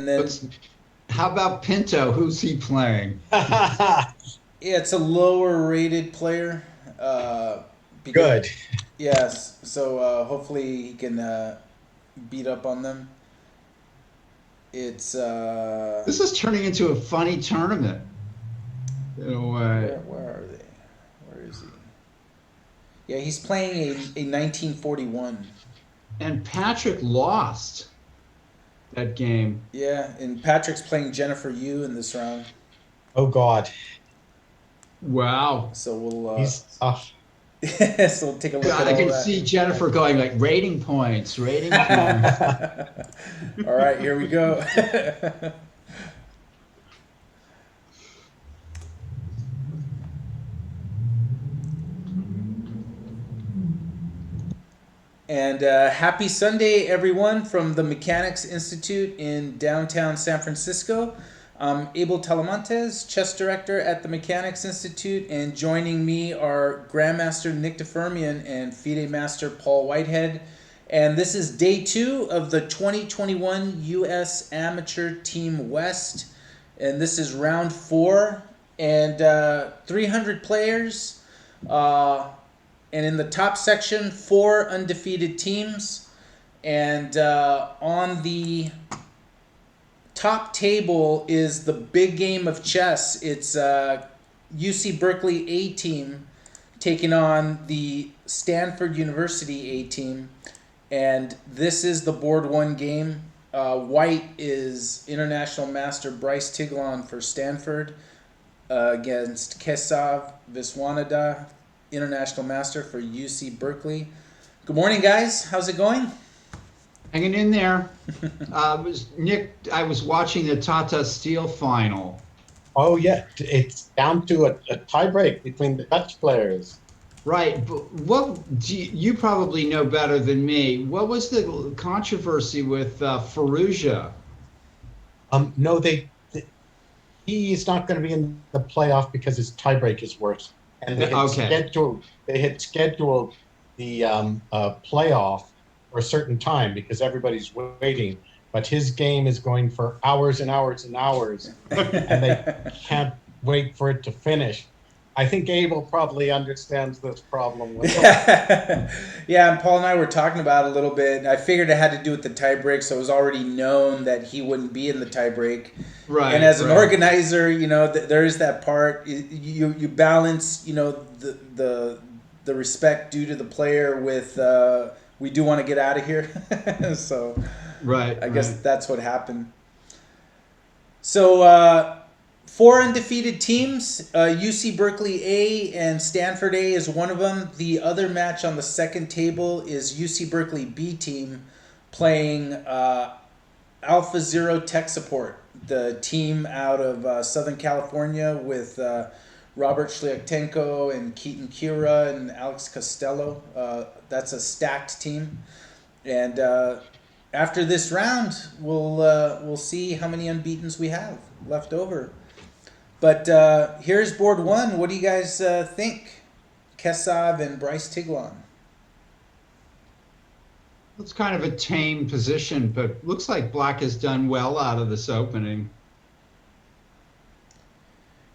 then How about Pinto? Who's he playing? yeah, it's a lower rated player. Because Good. yes, so hopefully he can beat up on them. It's This is turning into a funny tournament in a way. where are they? Where is he? Yeah, he's playing a 1941. And Patrick lost that game. Yeah, and Patrick's playing Jennifer Yu in this round. Oh God, Wow. So we'll he's tough. so we'll take a look God, at I all can that. see Jennifer going like rating points, rating points. All right, here we go. And happy Sunday, everyone, from the Mechanics Institute in downtown San Francisco. I'm Abel Talamantes, chess director at the Mechanics Institute, and joining me are Grandmaster Nick DeFermian and FIDE Master Paul Whitehead. And this is day 2 of the 2021 U.S. Amateur Team West. And this is round 4, and 300 players. And in the top section, 4 undefeated teams. And on the top table is the big game of chess. It's UC Berkeley A team taking on the Stanford University A team. And this is the board 1 game. White is International Master Bryce Tiglon for Stanford against Kesav Viswanathan, International Master for UC Berkeley. Good morning, guys. How's it going? Hanging in there. I was watching the Tata Steel final. Oh yeah, it's down to a tiebreak between the Dutch players. Right, but you probably know better than me. What was the controversy with Fallujah? No, he is not going to be in the playoff because his tiebreak is worse. And Okay, they had scheduled the playoff for a certain time because everybody's waiting. But his game is going for hours and hours and hours, and they can't wait for it to finish. I think Abel probably understands this problem with him. Yeah, and Paul and I were talking about it a little bit. I figured it had to do with the tiebreak, so it was already known that he wouldn't be in the tiebreak. right, And as an right. organizer, there is that part. You balance, the respect due to the player with we do want to get out of here. So Right, I guess right. that's what happened. So 4 undefeated teams. UC Berkeley A and Stanford A is one of them. The other match on the second table is UC Berkeley B team playing Alpha Zero Tech Support, the team out of Southern California with Robert Shliaktenko and Keaton Kira and Alex Costello. That's a stacked team. And after this round, we'll see how many unbeatens we have left over. But here's board 1. What do you guys think? Kesav and Bryce Tiglon. It's kind of a tame position, but looks like Black has done well out of this opening.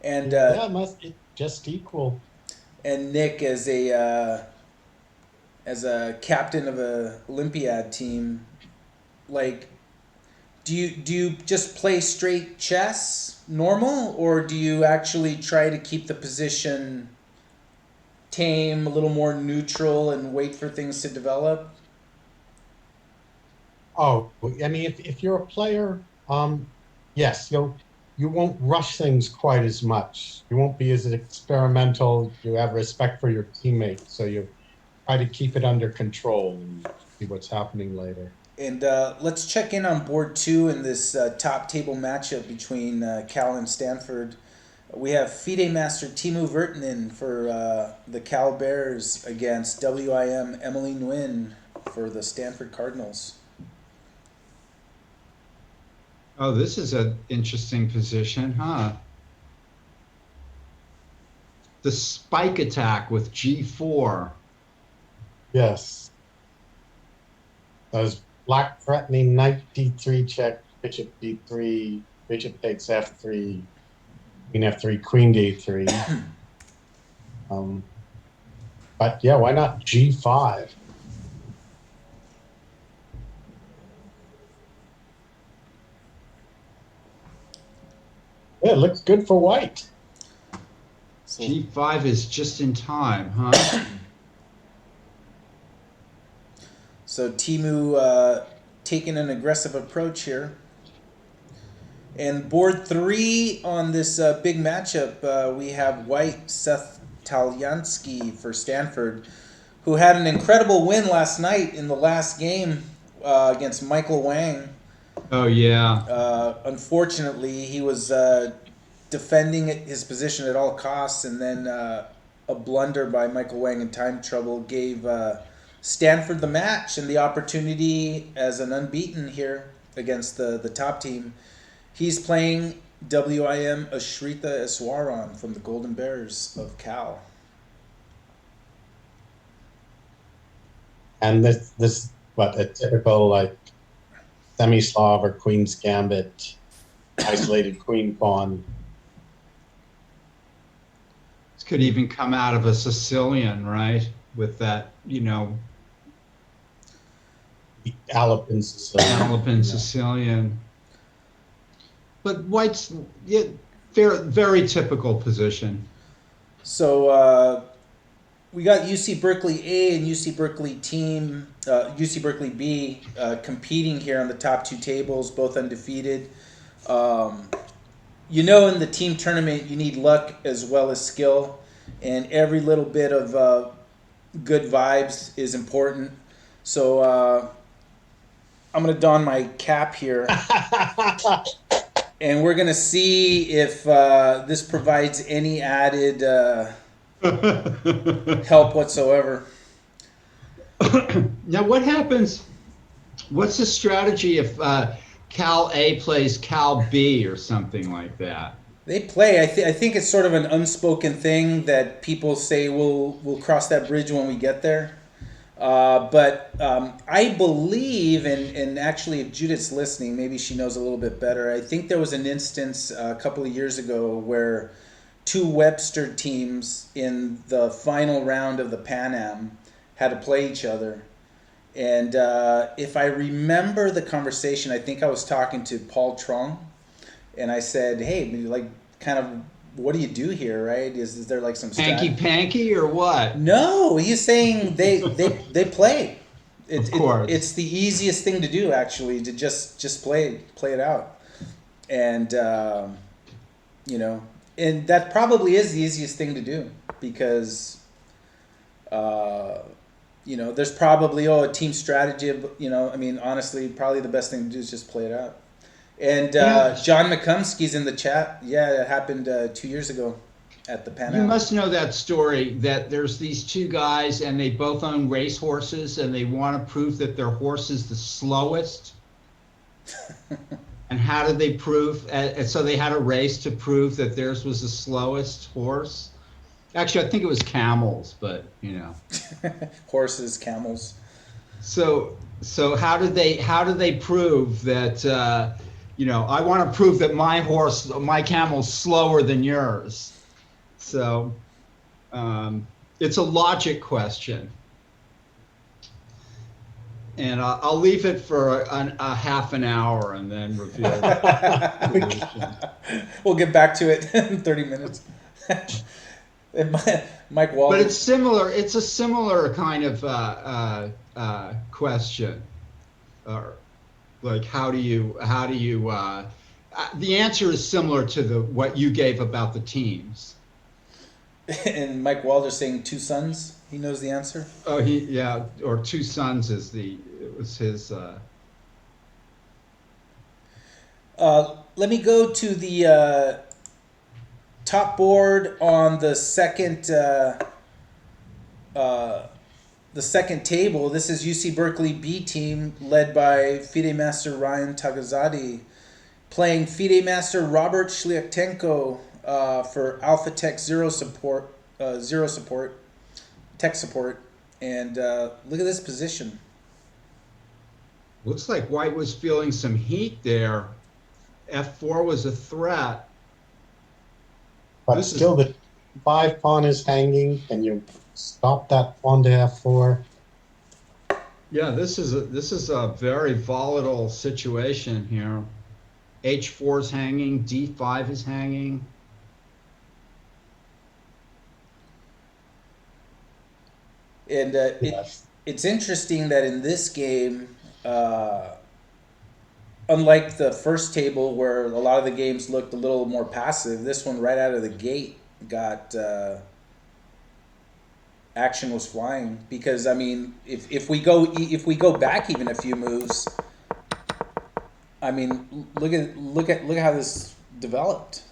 And Yeah, must be just equal. and Nick as a captain of a Olympiad team, like do you just play straight chess normal, or do you actually try to keep the position tame, a little more neutral, and wait for things to develop? Oh, I mean, if you're a player, yes, you won't rush things quite as much. You won't be as experimental. You have respect for your teammates, so you try to keep it under control and see what's happening later. And let's check in on board 2 in this top table matchup between Cal and Stanford. We have FIDE Master Timu Vertinen for the Cal Bears against WIM Emily Nguyen for the Stanford Cardinals. Oh, this is an interesting position, huh? The spike attack with G4. Yes, those black threatening knight d3 check bishop d3, bishop takes f3, queen f3, queen d3. But yeah, why not g5? Yeah, it looks good for white. So, G5 is just in time, huh? so Timu taking an aggressive approach here. And board 3 on this big matchup, we have white Seth Talyansky for Stanford, who had an incredible win last night in the last game against Michael Wang. Oh yeah. Unfortunately, he was defending his position at all costs, and then a blunder by Michael Wang in time trouble gave Stanford the match and the opportunity as an unbeaten here against the top team. He's playing WIM Ashrita Iswaran from the Golden Bears of Cal. And this what a typical like semi-Slav or Queen's Gambit, isolated queen pawn. This could even come out of a Sicilian, right? With that, Alapin Sicilian. Alapin Sicilian. But white's very, very typical position. So we got UC Berkeley A and UC Berkeley team, UC Berkeley B competing here on the top two tables, both undefeated. In the team tournament, you need luck as well as skill, and every little bit of good vibes is important. So I'm going to don my cap here. And we're going to see if this provides any added help whatsoever. Now, what happens? What's the strategy if Cal A plays Cal B or something like that? They play. I think it's sort of an unspoken thing that people say we'll cross that bridge when we get there. But I believe, and actually if Judith's listening, maybe she knows a little bit better. I think there was an instance a couple of years ago where two Webster teams in the final round of the Pan Am had to play each other. And if I remember the conversation, I think I was talking to Paul Trong, and I said, hey, like, kind of, what do you do here, right? Is there like some hanky-panky or what? No, he's saying they play. Of course. It's the easiest thing to do, actually, to just play it out. And, and that probably is the easiest thing to do because, there's probably, a team strategy, honestly, probably the best thing to do is just play it out. And John McCumsky's in the chat. Yeah, it happened 2 years ago at the Pan Am. You must know that story that there's these two guys and they both own race horses and they want to prove that their horse is the slowest. And how did they prove? And so they had a race to prove that theirs was the slowest horse. Actually, I think it was camels, but Horses, camels. So how did they prove that? I want to prove that my camel's slower than yours. So it's a logic question, and I'll leave it for a half an hour and then reveal the solution. We'll get back to it in 30 minutes. Mike Walden. But it's similar. It's a similar kind of question. Like how do you the answer is similar to what you gave about the teams. And Mike Walder's saying two sons. He knows the answer. Oh, or two sons was his. Let me go to the top board on the second table. This is UC Berkeley B team led by FIDE Master Ryan Tagazadi playing FIDE Master Robert Shliaktenko for Alpha Tech Zero support, tech support, and look at this position. Looks like white was feeling some heat there. F4 was a threat. But This is still, the 5 pawn is hanging. Can you stop that pawn to F4? Yeah, this is a very volatile situation here. H4 is hanging, D5 is hanging. And Yes. it's interesting that in this game, unlike the first table where a lot of the games looked a little more passive, this one right out of the gate got action was flying. Because I mean, if we go back even a few moves, I mean, look at how this developed.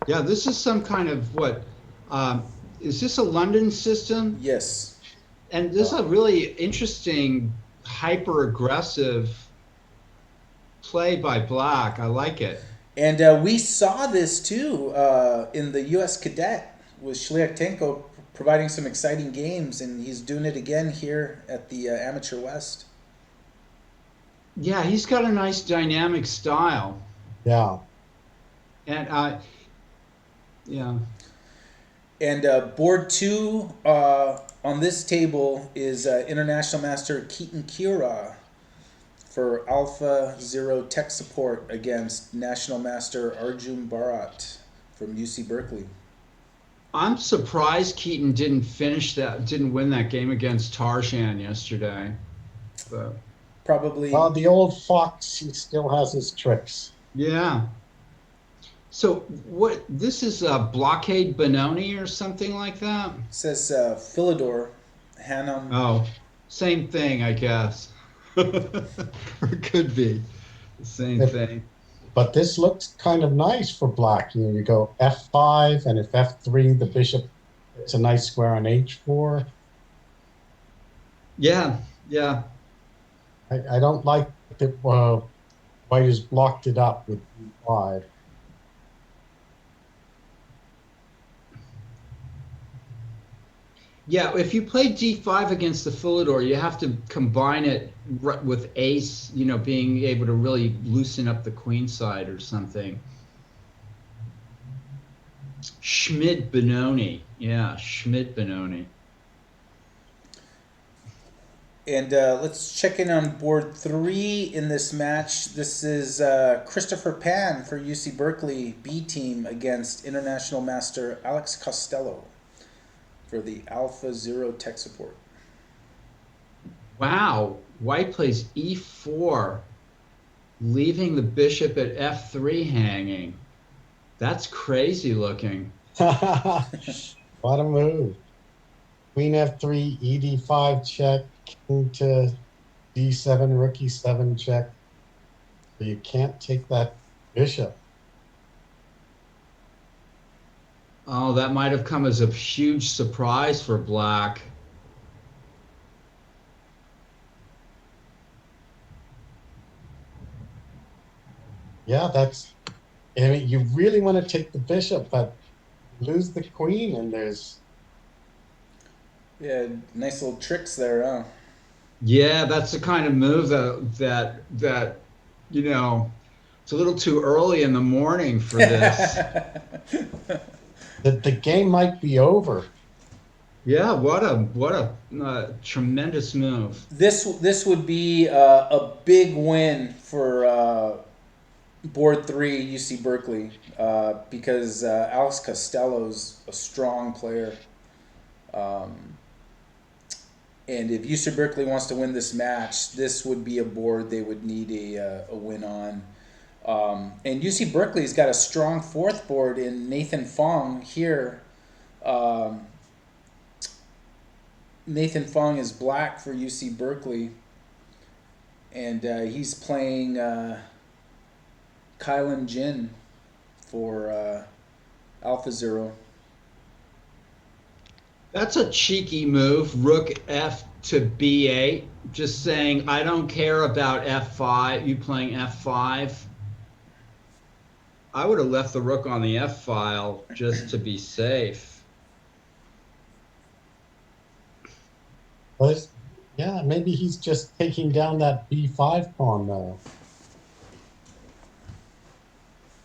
Yeah, this is some kind of what? Is this a London system? Yes. And this is a really interesting, hyper aggressive play by Black. I like it. And we saw this too in the U.S. Cadet with Shliaktenko providing some exciting games, and he's doing it again here at the Amateur West. Yeah, he's got a nice dynamic style. Yeah. And yeah. And board 2 on this table is International Master Keaton Kira for Alpha Zero Tech Support against National Master Arjun Bharat from UC Berkeley. I'm surprised Keaton didn't win that game against Tarzan yesterday. But Probably. Well, the old fox, he still has his tricks. yeah. So what? This is a Blockade Benoni or something like that. Says Philidor Hanum. Oh, same thing, I guess. Or it could be the same Yep. thing. But this looks kind of nice for black. You go F5, and if F3, the bishop, it's a nice square on H4. Yeah, yeah. I don't like that white has blocked it up with E5. Yeah, if you play d5 against the Philidor, you have to combine it with ace, being able to really loosen up the queen side or something. Schmid Benoni. Yeah, Schmid Benoni. And let's check in on board 3 in this match. This is Christopher Pan for UC Berkeley B team against International Master Alex Costello for the Alpha Zero Tech Support. Wow, white plays e4, leaving the bishop at f3 hanging. That's crazy looking. What a move. Queen F3, ED5 check, king to D7, rook E7 check. So you can't take that bishop. Oh, that might have come as a huge surprise for black. Yeah, I mean, you really want to take the bishop, but lose the queen, and there's. Yeah, nice little tricks there, huh? Yeah, that's the kind of move that it's a little too early in the morning for this. The game might be over. Yeah, what a tremendous move. This would be a big win for board 3 UC Berkeley because Alex Costello's a strong player. And if UC Berkeley wants to win this match, this would be a board they would need a win on. And UC Berkeley's got a strong fourth board in Nathan Fong here. Nathan Fong is black for UC Berkeley. And he's playing Kylan Jin for Alpha Zero. That's a cheeky move, rook f to b8. Just saying, I don't care about f5. You playing f5. I would have left the rook on the F file just to be safe. But yeah, maybe he's just taking down that B5 pawn though.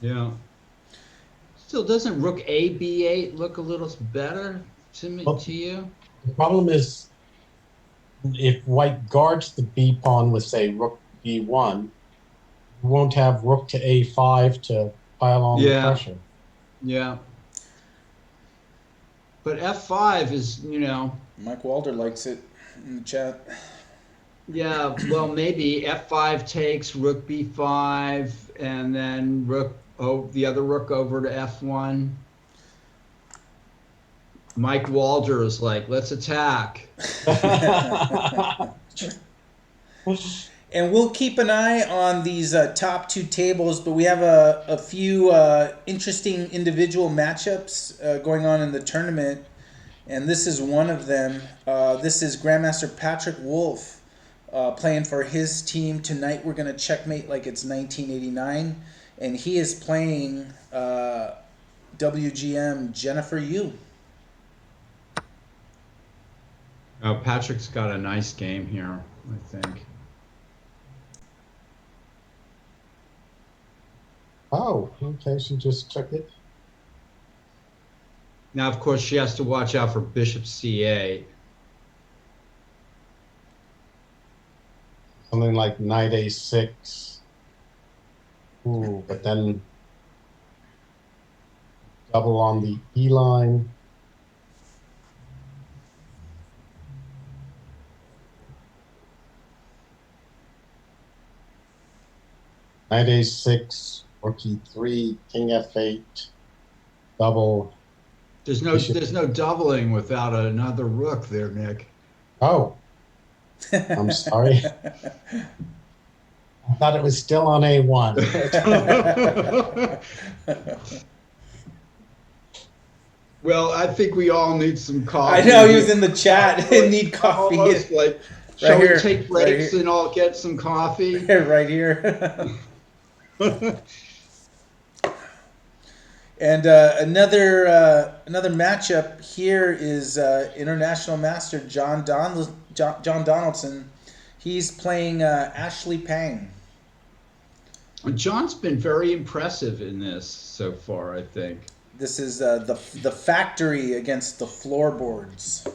Yeah. Still, doesn't rook A B8 look a little better to me, Well, to you? the problem is if white guards the B pawn with say rook B1, you won't have rook to A5 to pile on the Yeah, pressure. yeah. But F5 is, Mike Walder likes it in the chat. yeah, well, maybe F5 takes rook B5 and then the other rook over to F1. Mike Walder is like, let's attack. And we'll keep an eye on these top two tables, but we have a few interesting individual matchups going on in the tournament, and this is one of them. This is Grandmaster Patrick Wolf playing for his team tonight. We're going to checkmate like it's 1989, and he is playing WGM Jennifer Yu. Oh, Patrick's got a nice game here, I think. Oh, okay, she just took it. Now, of course, she has to watch out for bishop C8. Something like knight A6. Ooh, but then double on the E line. Knight A6, rook E3, king F8, double. There's no doubling without another rook there, Nick. Oh, I'm sorry. I thought it was still on A1. Well, I think we all need some coffee. I know he was in the chat. Need coffee. Almost like, Right shall here, we take right breaks here. and all get some coffee? Right here. And another matchup here is international master John Donaldson. He's playing Ashley Pang. John's been very impressive in this so far, I think. This is the factory against the floorboards.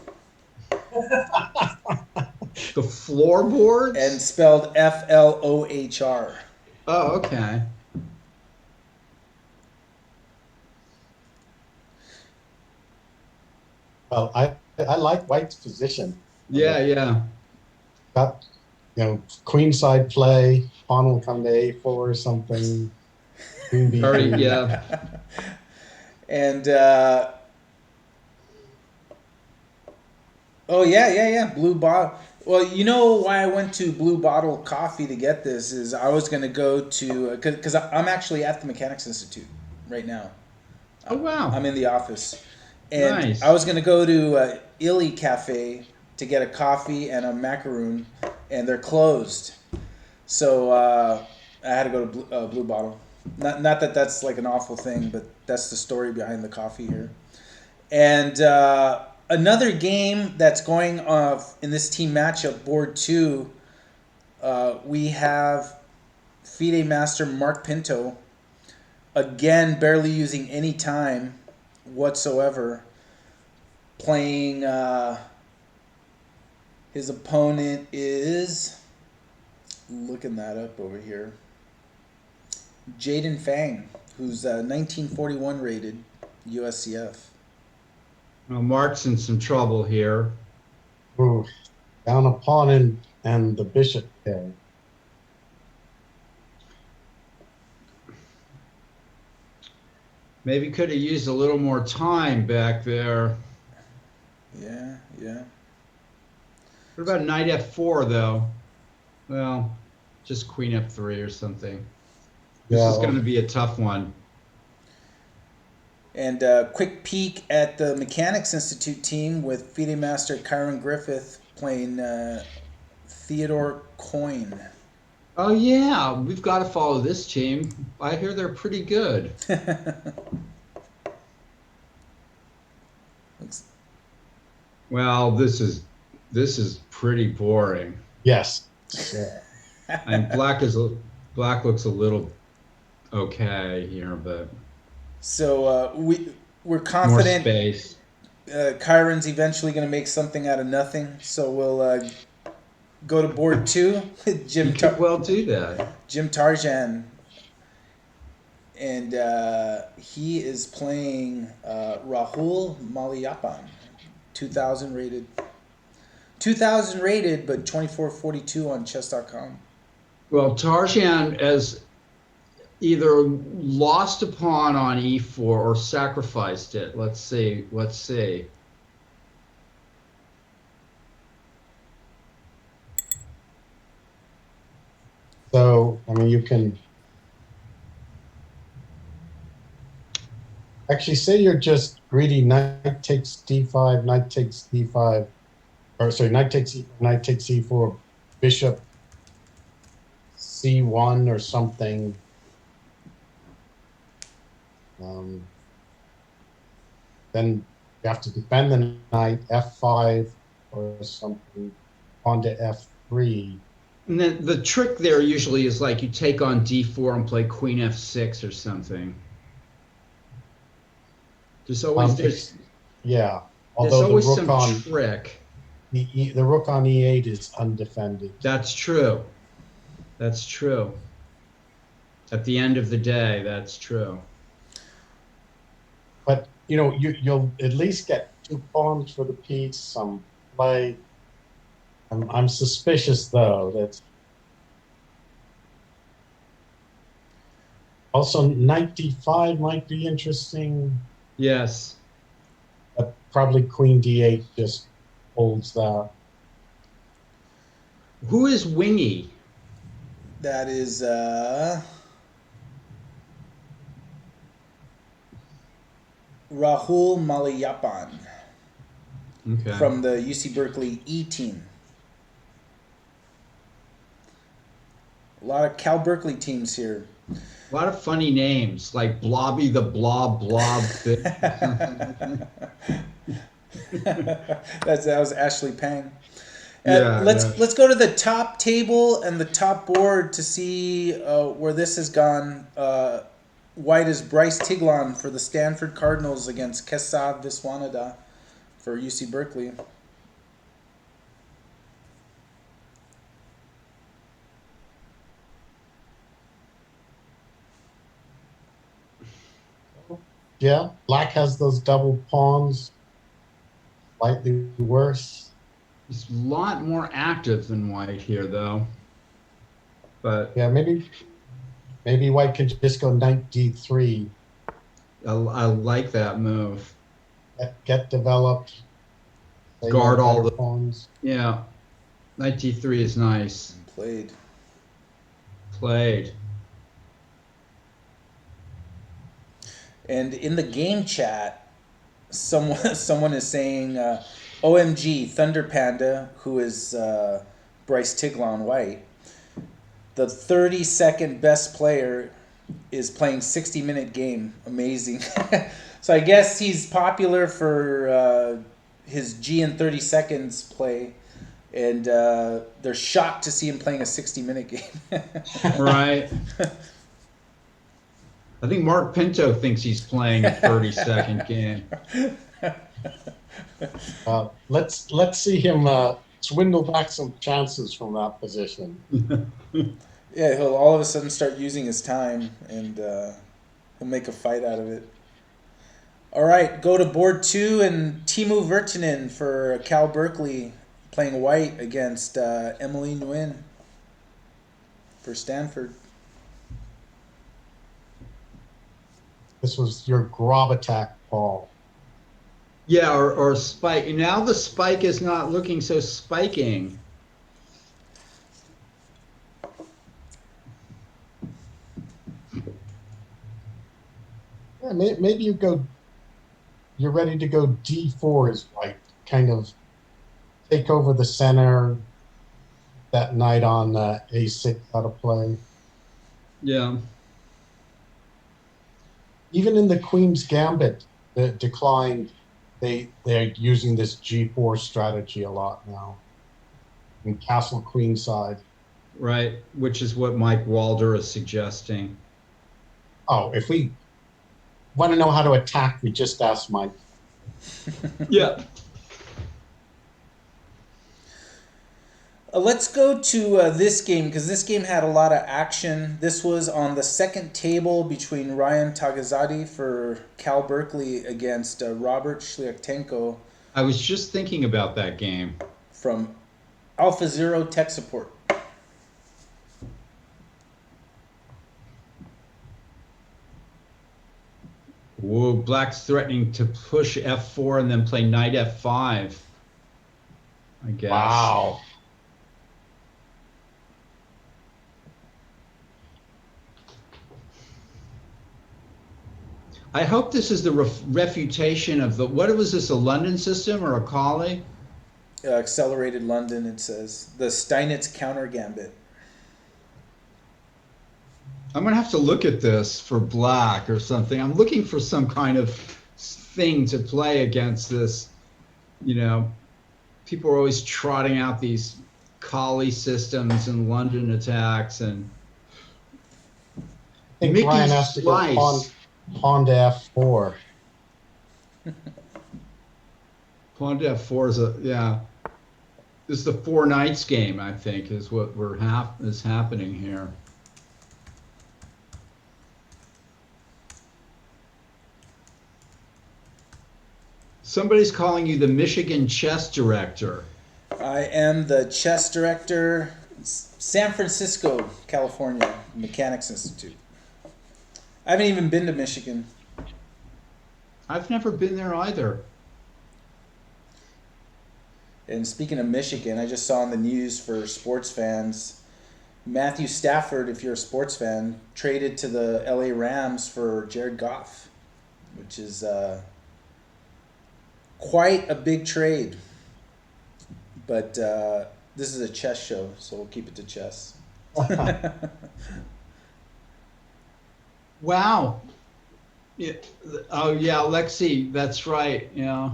The floorboards? And spelled FLOHR. Oh, okay. Well, I like White's position. Yeah. Got, queenside play, pawn will come to A4 or something. Queen B3. Very, yeah. And oh yeah, Blue Bottle. Well, you know why I went to Blue Bottle Coffee to get this is I was gonna go to because I'm actually at the Mechanics Institute right now. Oh wow. I'm in the office, and Nice. I was gonna go to Illy Cafe to get a coffee and a macaroon, and they're closed. So I had to go to Blue Bottle. Not that that's like an awful thing, but that's the story behind the coffee here. And another game that's going off in this team matchup, board 2, we have FIDE Master Mark Pinto, again barely using any time whatsoever, playing his opponent is, looking that up over here, Jaden Fang, who's 1941 rated USCF. Well, Mark's in some trouble here. Ooh, down a pawn and the bishop there. Maybe could have used a little more time back there. Yeah. What about knight F4 though? Well, just queen F3 or something. This is going to be a tough one. And quick peek at the Mechanics Institute team with FIDE Master Kyron Griffith playing Theodore Coyne. Oh yeah, we've got to follow this team. I hear they're pretty good. Looks- Well, this is pretty boring. Yes. And black looks a little okay here, but So we're more confident space. Kyron's eventually going to make something out of nothing. So we'll go to board two. He could well do that. Jim Tarjan, and he is playing Rahul Maliappan, 2000 rated. 2000 rated, but 2442 on chess.com. Well, Tarjan has either lost a pawn on e4 or sacrificed it. Let's see. Let's see. So, I mean, you can actually say you're just greedy. Knight takes d5, knight takes d5, or sorry, knight takes e4, knight takes e4, bishop c1 or something. Then you have to defend the knight, f5 or something, pawn to f3. And then the trick there usually is like you take on d4 and play queen f6 or something. There's always Yeah, there's although always the rook some on trick. the rook on e8 is undefended. That's true. That's true. At the end of the day, that's true. But you know, you'll at least get 2 pawns for the piece, some play. I'm suspicious though. That's also knight d5 might be interesting, Yes. but probably queen d8 just holds that. Who is Wingy? That is Rahul Maliappan Okay. from the UC Berkeley E team. A lot of Cal Berkeley teams here. A lot of funny names like Blobby the Blob Blob. That was Ashley Pang. Yeah, Let's go to the top table and the top board to see where this has gone. White is Bryce Tiglan for the Stanford Cardinals against Kesav Viswanathan for UC Berkeley. Yeah, black has those double pawns, slightly worse. He's a lot more active than White here, though. But Yeah, maybe white could just go knight d3, I like that move. get developed, play Guard more all better the- pawns. Yeah. Knight d3 is nice. Played. Played. And in the game chat, someone is saying, "OMG, Thunder Panda," who is Bryce Tiglan White, the 32nd best player, is playing 60-minute game. Amazing. So I guess he's popular for his G in 30 seconds play, and they're shocked to see him playing a 60-minute game. Right. I think Mark Pinto thinks he's playing a 30-second game. Let's see him swindle back some chances from that position. Yeah, he'll all of a sudden start using his time, and he'll make a fight out of it. All right, go to board two, and Teemu Virtanen for Cal Berkeley playing white against Emily Nguyen for Stanford. This was your Grob attack, Paul. Yeah, or spike. And now the spike is not looking so spiking. Yeah, maybe you're ready to go d4 is white, kind of take over the center, that knight on a6 out of play. Yeah. Even in the Queen's Gambit, the declined, they're using this G4 strategy a lot now. In Castle Queenside. Right, which is what Mike Walder is suggesting. Oh, if we want to know how to attack, we just ask Mike. Yeah. Let's go to this game, because this game had a lot of action. This was on the second table between Ryan Tagazadi for Cal Berkeley against Robert Shliaktenko I was just thinking about that game. from Alpha Zero Tech Support. Whoa, Black's threatening to push f4 and then play knight f5. I guess. Wow. I hope this is the refutation of the, what was this, a London system or a Colley? Accelerated London, it says. The Steinitz counter gambit. I'm gonna have to look at this for Black or something. I'm looking for some kind of thing to play against this. You know, people are always trotting out these Colley systems and London attacks, and I think Mickey Ryan has to go Slice. pawn to f4. Pawn to f4 is a, yeah. This is the four knights game, I think, is what is happening here. Somebody's calling you the Michigan chess director. I am the chess director, San Francisco, California, Mechanics Institute. I haven't even been to Michigan. I've never been there either. And speaking of Michigan, I just saw on the news for sports fans, Matthew Stafford, if you're a sports fan, traded to the LA Rams for Jared Goff, which is quite a big trade. But this is a chess show, so we'll keep it to chess. Wow. Yeah. Oh yeah, Lexi, that's right. Yeah.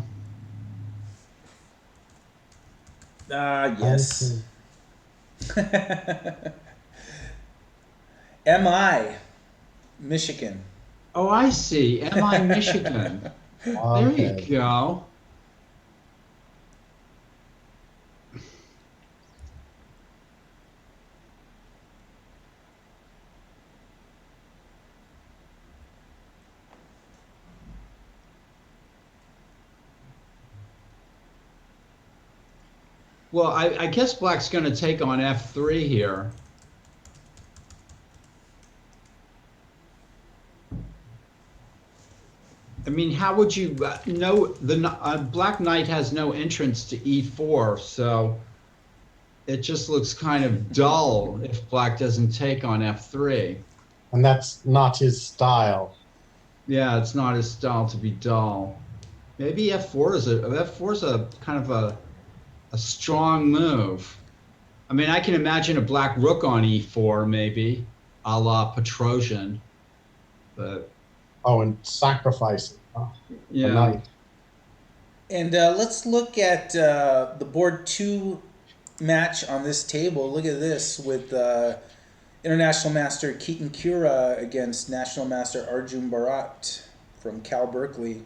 Yes. MI, Michigan. Oh, I see. MI Michigan. There Okay. you go. Well, I guess Black's going to take on f3 here. I mean, how would you know the Black Knight has no entrance to e4, so it just looks kind of dull if Black doesn't take on f3. And that's not his style. Yeah, it's not his style to be dull. Maybe f4 is a kind of a strong move. I mean, I can imagine a Black rook on e4 maybe, a la Petrosian, but Oh, and sacrificing. Oh, the yeah. knight. And let's look at the board 2 match on this table. Look at this with International Master Keaton Kura against National Master Arjun Bharat from Cal Berkeley.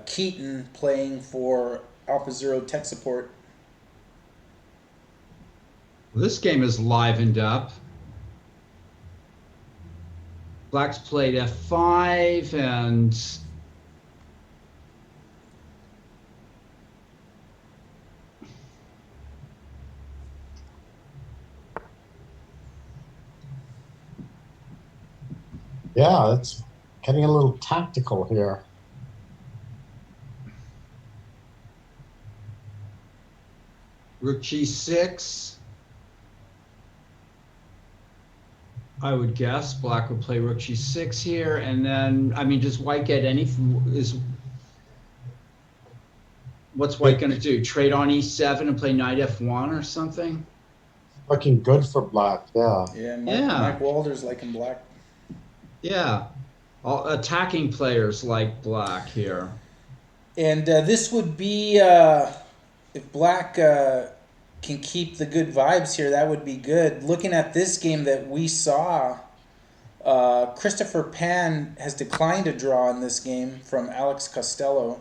Keaton playing for Alpha Zero Tech Support. This game is livened up. Black's played f5 and Yeah, it's getting a little tactical here. rook g6. I would guess Black would play rook g6 here, and then, I mean, does White get anything? What's White going to do? Trade on e7 and play knight f1 or something? looking good for black. Yeah. Yeah, Yeah. Mike Walder's liking black. Yeah. All attacking players like black here. And this would be if black can keep the good vibes here, that would be good. Looking at this game that we saw, Christopher Pan has declined a draw in this game from Alex Costello.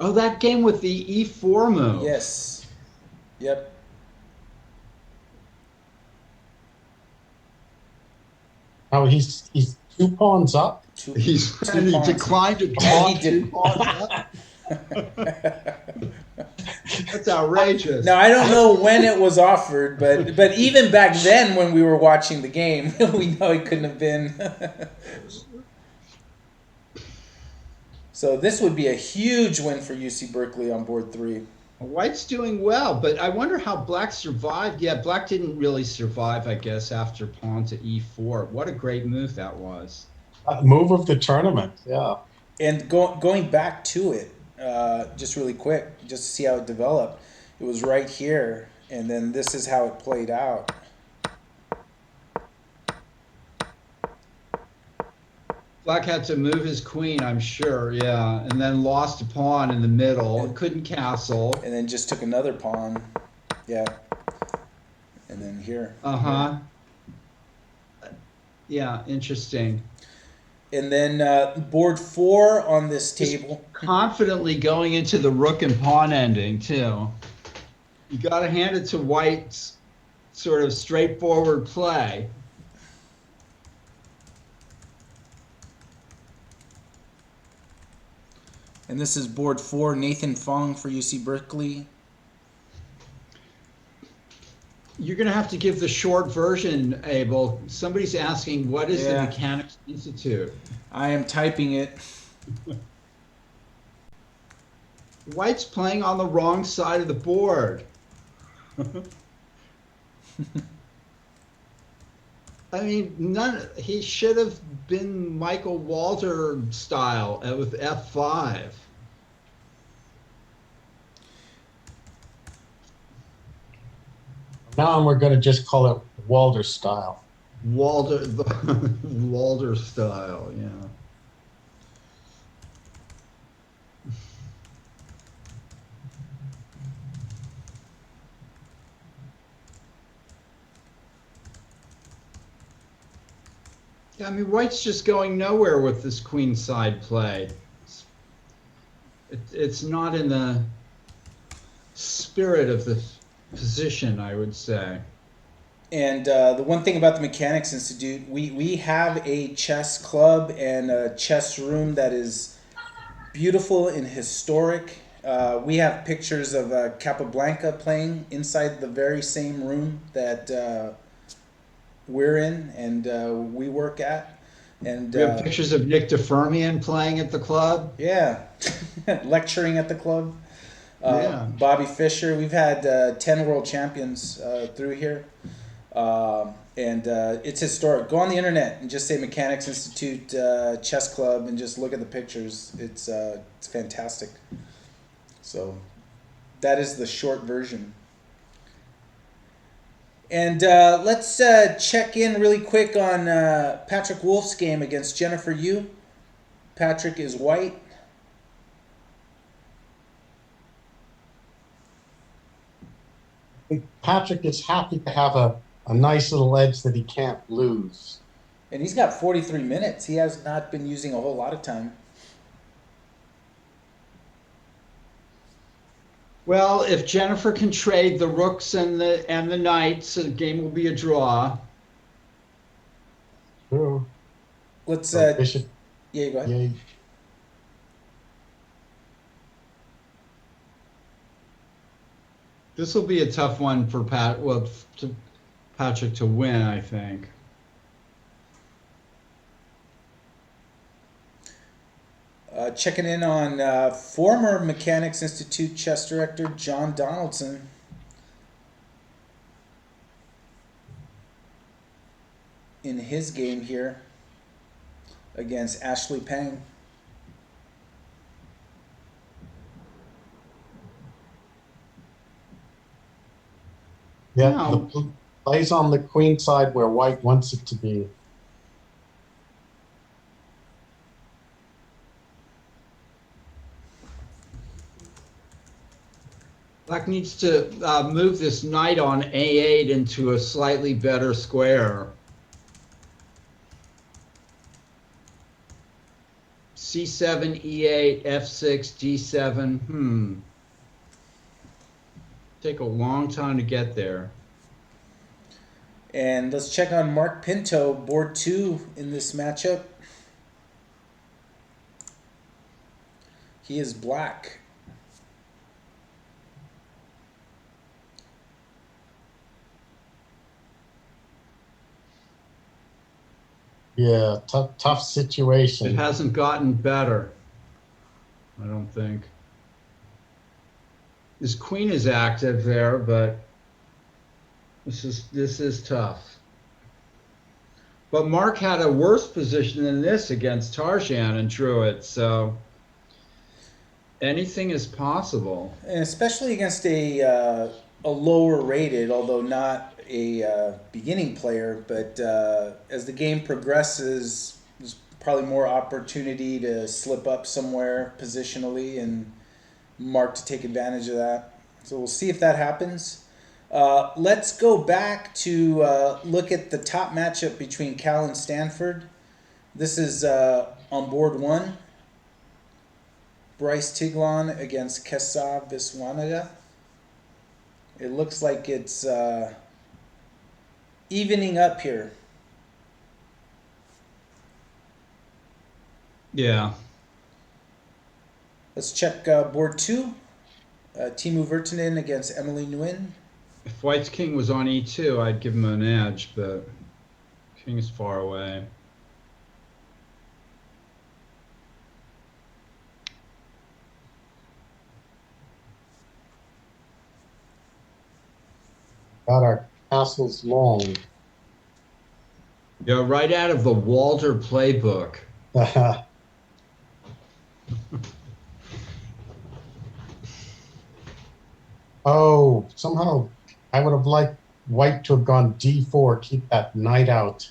Oh, that game with the E4 move. Yes. Yep. Now he's 2 pawns up. He's Two and he pawns. declined to And draw he did. 2 pawns up. That's outrageous. Now I don't know when it was offered, but even back then when we were watching the game, we know it couldn't have been. So this would be a huge win for UC Berkeley on board 3. White's doing well, but I wonder how black survived. Yeah, black didn't really survive, I guess, after pawn to E4. What a great move that was. Move of the tournament. Yeah. And going back to it, just really quick, just to see how it developed. It was right here, and then this is how it played out. Black had to move his queen, I'm sure, yeah, and then lost a pawn in the middle. Couldn't castle. And then just took another pawn. Yeah. And then here. Uh-huh. Yeah, interesting. And then board 4 on this table. Confidently going into the rook and pawn ending, too. You got to hand it to White's sort of straightforward play. And this is board 4, Nathan Fong for UC Berkeley. You're going to have to give the short version, Abel. Somebody's asking, what is the Yeah. Mechanics Institute? I am typing it. White's playing on the wrong side of the board. I mean, he should have been Michael Walter style with F5. Now we're going to just call it Walder style. Walter style, yeah. Yeah, I mean, White's just going nowhere with this queen side play. It's not in the spirit of the position, I would say. And the one thing about the Mechanics Institute, we have a chess club and a chess room that is beautiful and historic. We have pictures of Capablanca playing inside the very same room that we're in and we work at. And We have pictures of Nick DeFermian playing at the club. yeah, lecturing at the club. Yeah. Bobby Fischer. We've had 10 world champions through here. And it's historic. Go on the internet and just say Mechanics Institute Chess Club and just look at the pictures. It's fantastic. So that is the short version. And let's check in really quick on Patrick Wolf's game against Jennifer Yu. Patrick is white. Patrick is happy to have a nice little edge that he can't lose. And he's got 43 minutes. He has not been using a whole lot of time. Well, if Jennifer can trade the rooks and the knights, the game will be a draw. True. Let's Bishop, yeah, go ahead. yeah, This will be a tough one for Patrick to win, I think. Checking in on former Mechanics Institute chess director John Donaldson. In his game here against Ashley Pang. Yeah, No. the plays on the queen side where white wants it to be. Black needs to move this knight on A8 into a slightly better square. C7, E8, F6, G7. Take a long time to get there. And let's check on Mark Pinto, board 2 in this matchup. He is black. Yeah, tough It situation. hasn't gotten better, I don't think. His queen is active there, but this is tough. But Mark had a worse position than this against Tarzan and Druid, so anything is possible. And especially against a lower rated, although not a beginning player, but as the game progresses, there's probably more opportunity to slip up somewhere positionally and Mark to take advantage of that. So we'll see if that happens. Let's go back to look at the top matchup between Cal and Stanford. This is on board 1. Bryce Tiglon against Kesa Viswanaga. It looks like it's evening up here. Yeah. Let's check board 2. Timu Virtanen against Emily Nguyen. If White's king was on E2, I'd give him an edge, but king is far away. Got our castles long. Yeah, right out of the Walter playbook. Oh, somehow I would have liked white to have gone D4, keep that knight out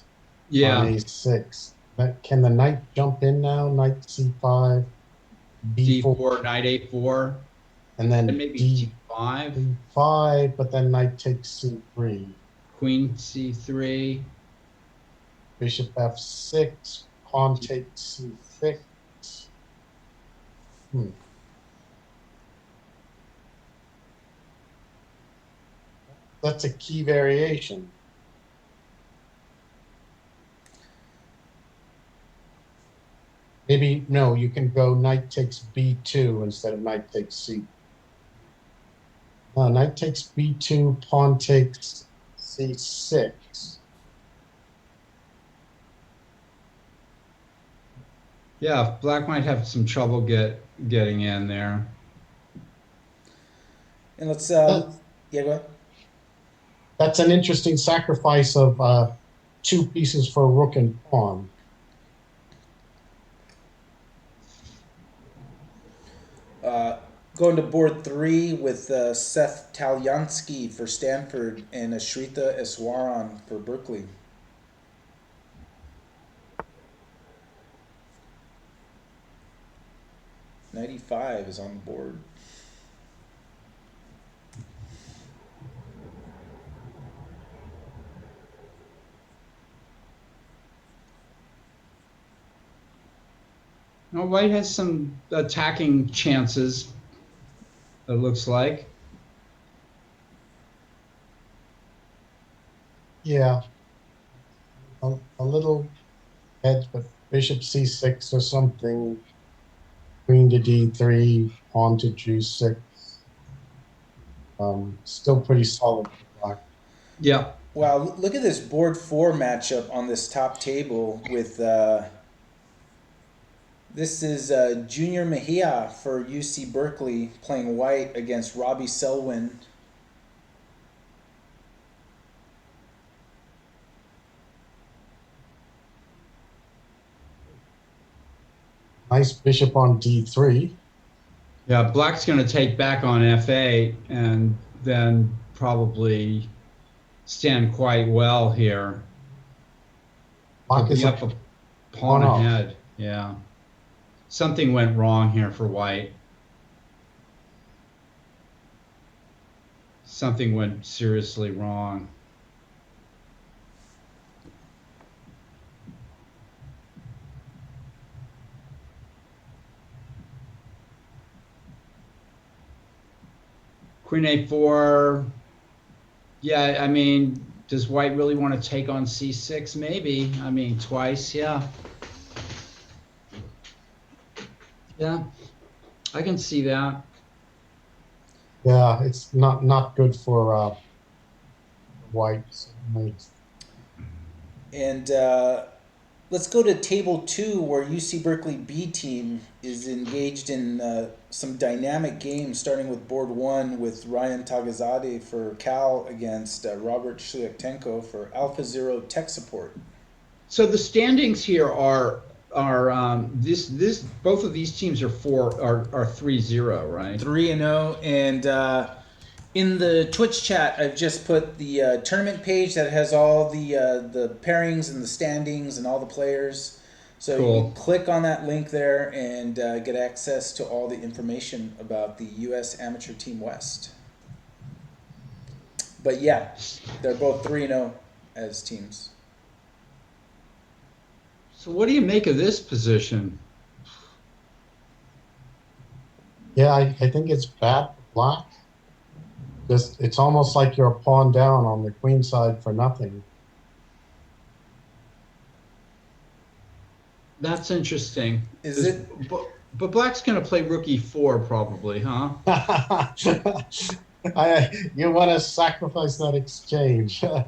Yeah. on A6. But can the knight jump in now? Knight C5, B4, D4, knight A4, and then and maybe G5, D5, but then knight takes C3. queen C3. Bishop F6, pawn takes C6. That's a key variation. Maybe, no, you can go knight takes B2 instead of knight takes C. Knight takes B2, pawn takes C6. Yeah, black might have some trouble getting in there. And let's, yeah, go ahead. That's an interesting sacrifice of 2 pieces for rook and pawn. Going to board 3 with Seth Talyansky for Stanford and Ashrita Eswaran for Berkeley. .95 is on the board. Now, white has some attacking chances, it looks like. Yeah. A little edge, but bishop C6 or something. Queen to D3, pawn to G6. Still pretty solid for black. Yeah. Wow, look at this board 4 matchup on this top table with this is Junior Mejia for UC Berkeley playing white against Robbie Selwyn. Nice bishop on D3. Yeah, black's going to take back on F8 and then probably stand quite well here. Black To is be up a pawn off. ahead. Yeah. Something went wrong here for white. Something went seriously wrong. Queen A4. Yeah, I mean, does white really want to take on C6? Maybe. I mean, twice. Yeah. Yeah, I can see that. Yeah, it's not good for white. Certainly. And let's go to table 2, where UC Berkeley B team is engaged in some dynamic games, starting with board 1 with Ryan Tagazadeh for Cal against Robert Shlyatenko for Alpha Zero tech support. So the standings here are this both of these teams are 3-0, right? 3-0, and in the Twitch chat, I've just put the tournament page that has all the pairings and the standings and all the players. So you Cool. can click on that link there and get access to all the information about the U.S. Amateur Team West. But yeah, they're both 3-0 as teams. So what do you make of this position? Yeah, I think it's bad for black. Just it's almost like you're a pawn down on the queen side for nothing. That's interesting. Is it? But black's gonna play rook e4 probably, huh? You want to sacrifice that exchange? Okay.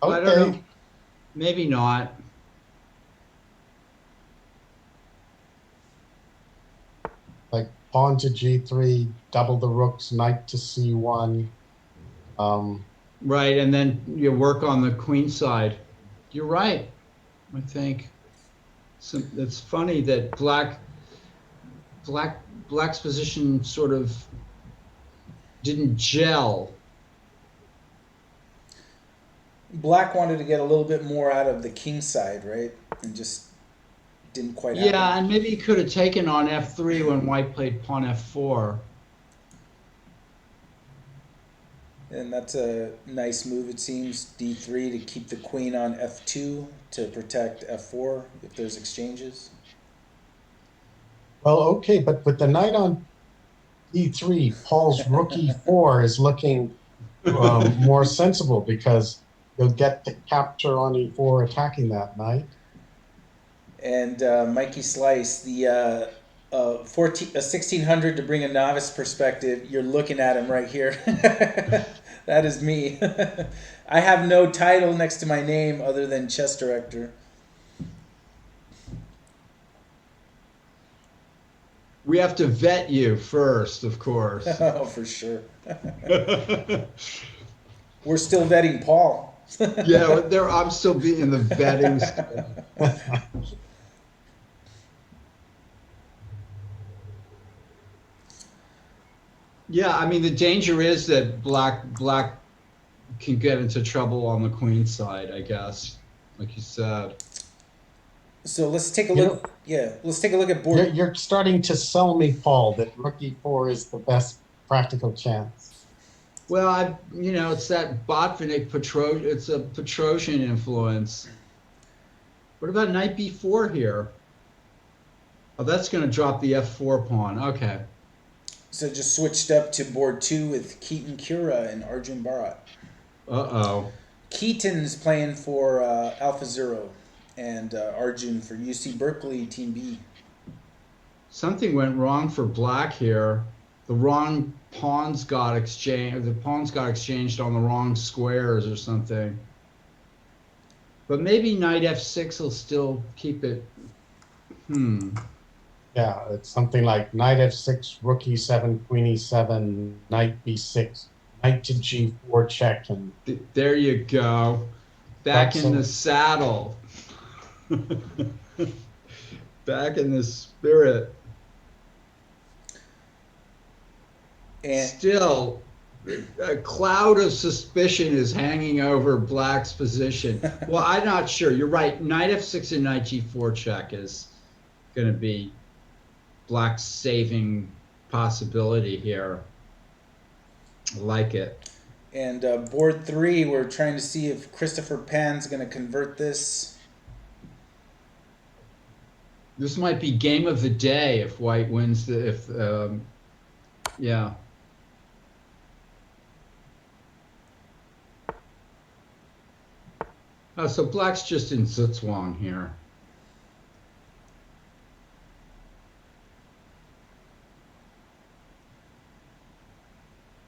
I don't know. Maybe not. Like pawn to g3, double the rooks, knight to c1. Right, and then you work on the queen side. You're right, I think. So it's funny that black's position sort of didn't gel. Black wanted to get a little bit more out of the king side, right? And just didn't quite happen. Yeah, and maybe he could have taken on f3 when white played pawn f4. And that's a nice move, it seems. D3 to keep the queen on f2 to protect f4 if there's exchanges. Well, okay, but with the knight on e3, Paul's rook e4 is looking more sensible because you'll get the capture on e4 attacking that knight. And Mikey Slice, the 1600 to bring a novice perspective, you're looking at him right here. That is me. I have no title next to my name other than chess director. We have to vet you first, of course. Oh, for sure. We're still vetting Paul. Yeah, I'm still being the vetting. Yeah, I mean the danger is that black can get into trouble on the queen side, I guess, like you said. So let's take a look. Let's take a look at board. You're starting to sell me, Paul, that rook e4 is the best practical chance. Well, it's that Botvinnik it's a Petrosian influence. What about knight b4 here? Oh, that's going to drop the f4 pawn. Okay. So just switched up to board 2 with Keaton Kura and Arjun Bharat. Uh-oh. Keaton's playing for Alpha Zero and Arjun for UC Berkeley Team B. Something went wrong for black here. The wrong pawns got exchanged. The pawns got exchanged on the wrong squares or something. But maybe knight f6 will still keep it. Yeah, it's something like knight f6, rook e7, queen e7, knight b6, knight to g4 check. And there you go. Back in the saddle. Back in the spirit. And still, A cloud of suspicion is hanging over Black's position. Well, I'm not sure. You're right. Knight f6 and knight g4 check is going to be Black's saving possibility here. I like it. And board 3, we're trying to see if Christopher Pan's going to convert this. This might be game of the day if White wins yeah. Oh, so Black's just in Zhuang here.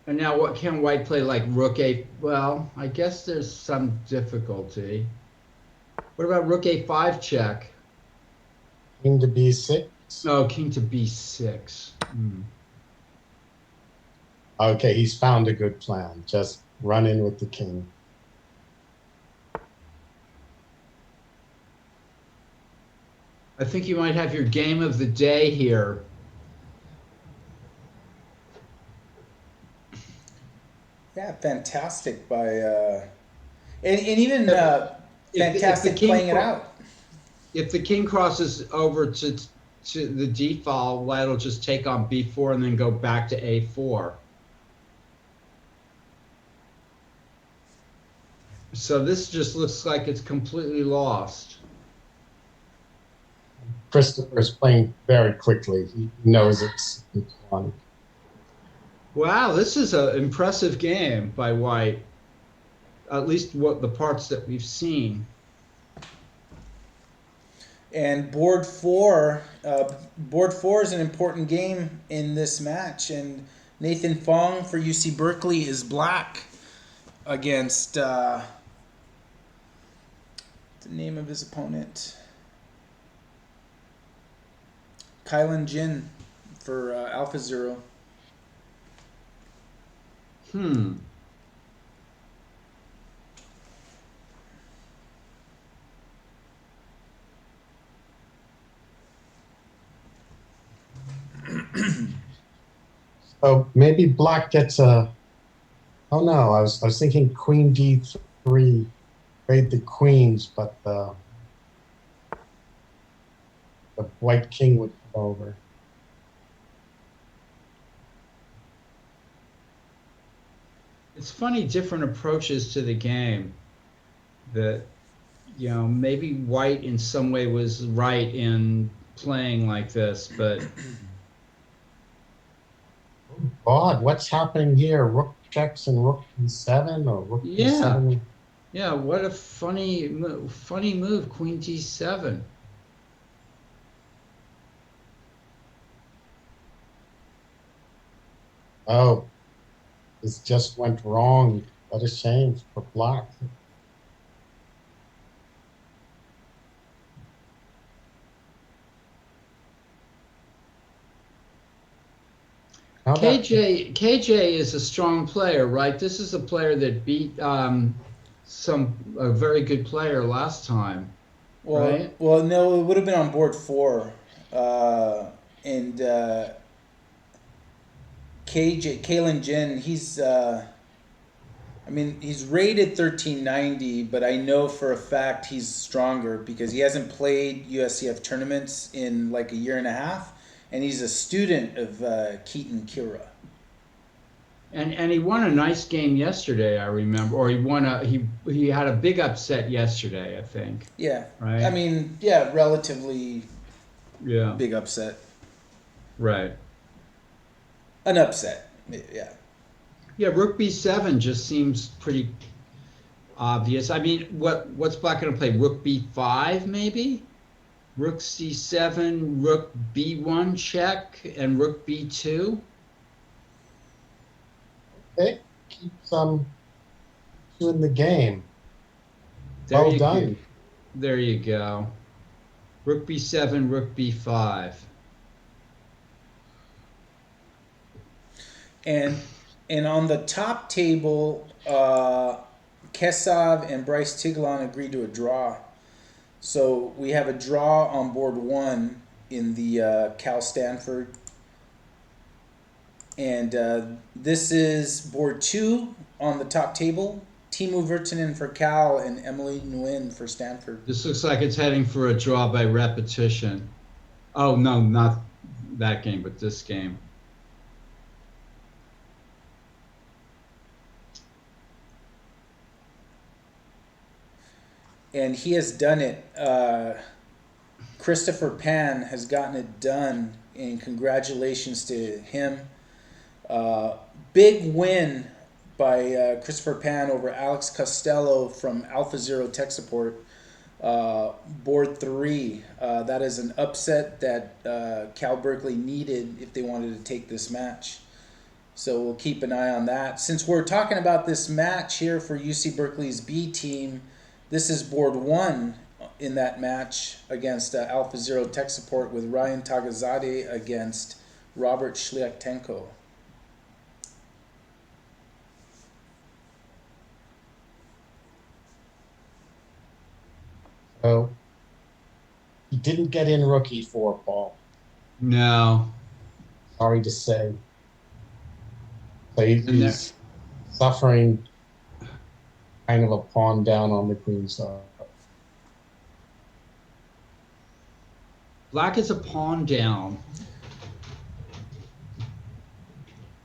And now what can White play, like rook a? Well, I guess there's some difficulty. What about rook a5 check? King to b6. Oh, king to b6. Okay, he's found a good plan. Just run in with the king. I think you might have your game of the day here. Yeah, fantastic by and even If fantastic the king playing it out. If the king crosses over to the d file, White'll just take on b4 and then go back to a4. So this just looks like it's completely lost. Christopher's playing very quickly. He knows it's on. Wow, this is an impressive game by White. At least what the parts that we've seen. And board 4 is an important game in this match. And Nathan Fong for UC Berkeley is black against the name of his opponent, Kylan Jin for Alpha Zero. So maybe Black gets a. Oh no, I was thinking Queen d3, trade the queens, but the White king would come over. It's funny, different approaches to the game. That, you know, maybe White in some way was right in playing like this, but God, what's happening here? Rook checks and rook e7 or rook e7? yeah, what a funny move, Queen d7. Oh, this just went wrong. What a shame for Black. KJ is a strong player, right? This is a player that beat a very good player last time, right? Well, no, it would have been on board 4, and Kylan Jin, he's he's rated 1390, but I know for a fact he's stronger because he hasn't played USCF tournaments in like a year and a half, and he's a student of Keaton Kira. And he won a nice game yesterday, I remember, or he had a big upset yesterday, I think. Yeah. Right. I mean, yeah, relatively Yeah. big upset. Right. An upset. Yeah. Yeah, rook b7 just seems pretty obvious. I mean, what's Black going to play? Rook b5 maybe? Rook c7, rook b1 check, and rook b2. Okay, keeps you in the game. There Well you done. go. There you go. Rook b7, rook b5. And on the top table, Kesav and Bryce Tiglan agreed to a draw. So we have a draw on board 1 in the Cal Stanford. And this is board 2 on the top table. Timu Virtanen for Cal and Emily Nguyen for Stanford. This looks like it's heading for a draw by repetition. Oh, no, not that game, but this game. And he has done it. Christopher Pan has gotten it done, and congratulations to him. Big win by Christopher Pan over Alex Costello from Alpha Zero Tech Support. Board 3. That is an upset that Cal Berkeley needed if they wanted to take this match. So we'll keep an eye on that. Since we're talking about this match here for UC Berkeley's B team, this is board 1 in that match against Alpha Zero Tech Support with Ryan Tagazade against Robert Shliaktenko. So he didn't get in rookie for Paul. No. Sorry to say. So he's suffering kind of a pawn down on the queen side. Black is a pawn down.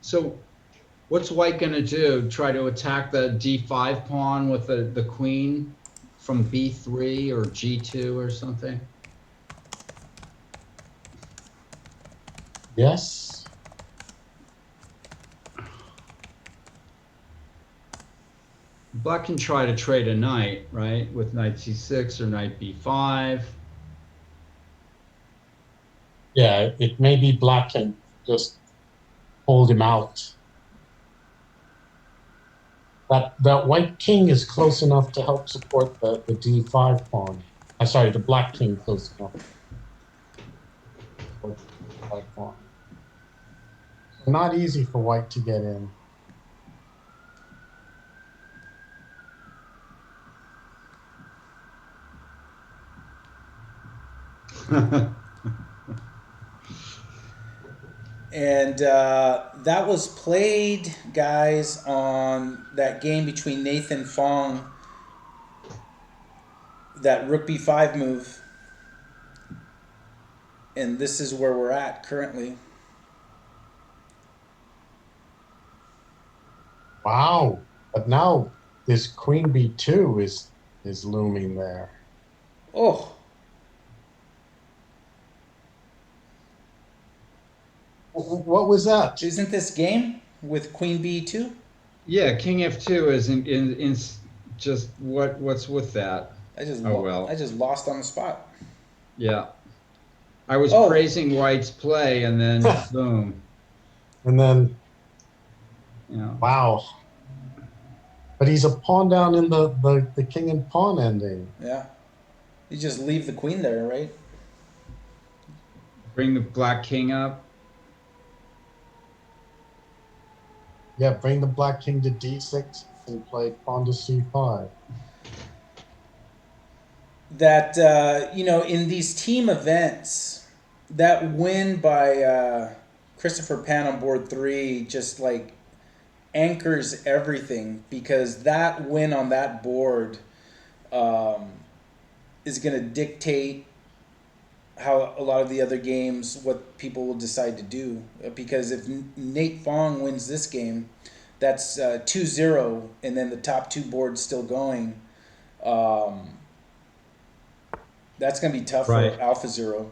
So what's white going to do? Try to attack the d5 pawn with the queen from b3 or g2 or something? Yes. Black can try to trade a knight, right? With knight c6 or knight b5. Yeah, it may be black can just hold him out. That white king is close enough to help support the d5 pawn. I'm sorry, the black king close enough. For the d5 pawn. So not easy for white to get in. And that was played, guys, on that game between Nathan Fong, that rook b5 move. And this is where we're at currently. Wow. But now this queen b2 is looming there. Oh. What was that? Isn't this game with queen b2? Yeah, king f2 is in just what's with that? I just well. I just lost on the spot. Yeah. I was Oh. praising white's play and then boom. And then, Yeah. wow. But he's a pawn down in the king and pawn ending. Yeah. You just leave the queen there, right? Bring the black king up. Yeah, bring the black king to d6 and play pawn to c5. That, in these team events, that win by Christopher Pan on board 3 just like anchors everything, because that win on that board is going to dictate how a lot of the other games, what people will decide to do. Because if Nate Fong wins this game, that's 2-0, and then the top 2 boards still going. That's going to be tough Right. for Alpha Zero.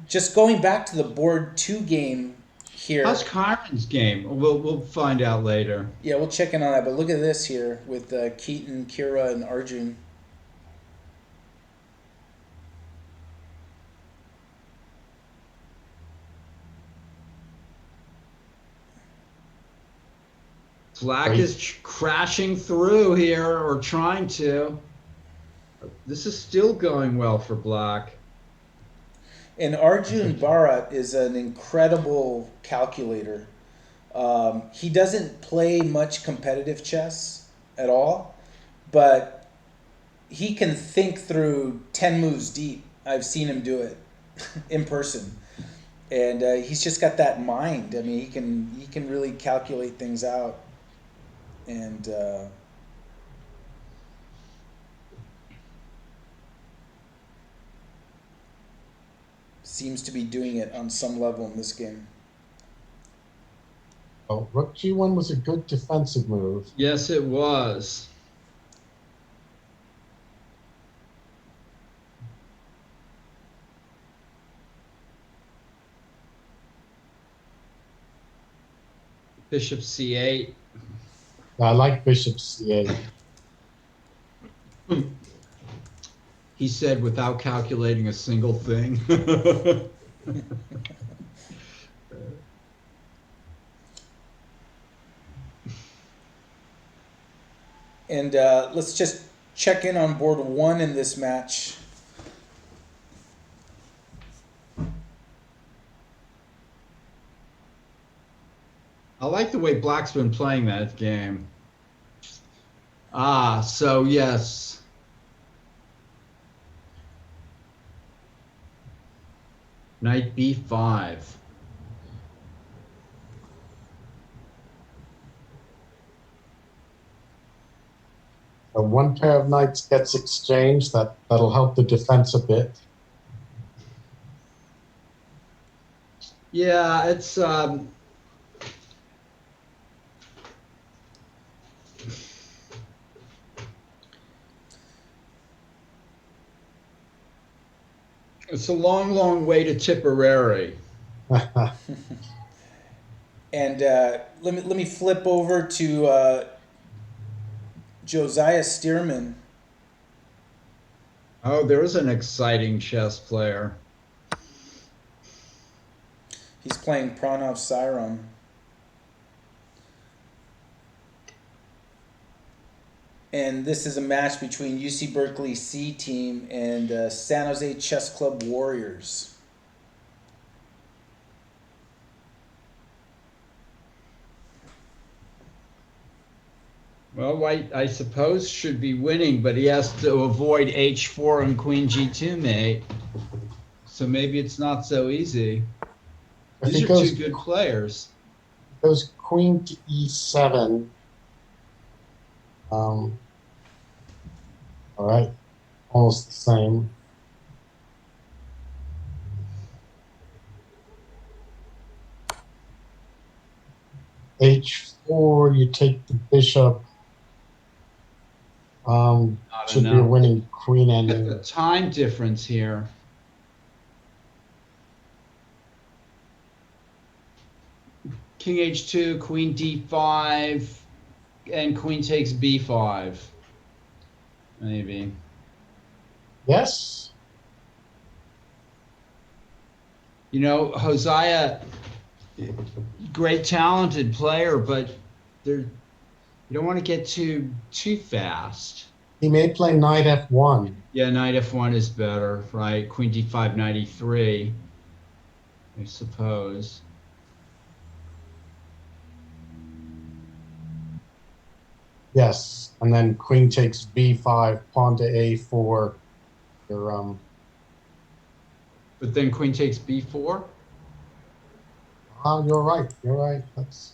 Just going back to the board 2 game here. How's Kyron's game? We'll find out later. Yeah, we'll check in on that. But look at this here with Keaton, Kira, and Arjun. Black is crashing through here, or trying to. This is still going well for black. And Arjun Bharat is an incredible calculator. He doesn't play much competitive chess at all, but he can think through 10 moves deep. I've seen him do it in person. and he's just got that mind. I mean, he can really calculate things out, and seems to be doing it on some level in this game. Oh, rook G1 was a good defensive move. Yes, it was. Bishop C8. I like bishop C8. He said without calculating a single thing. And let's just check in on board one in this match. I like the way Black's been playing that game. Ah, so yes. Knight B5. One pair of knights gets exchanged. That'll help the defense a bit. Yeah, it's it's a long, long way to Tipperary. And let me flip over to Josiah Stearman. Oh, there's an exciting chess player. He's playing Pranav Sairam. And this is a match between UC Berkeley C team and San Jose Chess Club Warriors. Well, White, I suppose, should be winning, but he has to avoid H4 and Queen G2 mate. So maybe it's not so easy. These are two good players. Goes queen to E7. All right, almost the same. H4, you take the bishop. Should be a winning queen ending. The time difference here. King H2, Queen D5, and Queen takes B5. Maybe. Yes. You know, Hosea, great talented player, but you don't want to get too fast. He may play knight F1. Yeah, knight F1 is better, right? Queen D5, knight E3, I suppose. Yes, and then queen takes B5, pawn to A4. You're, But then queen takes B4? you're right. You're right. That's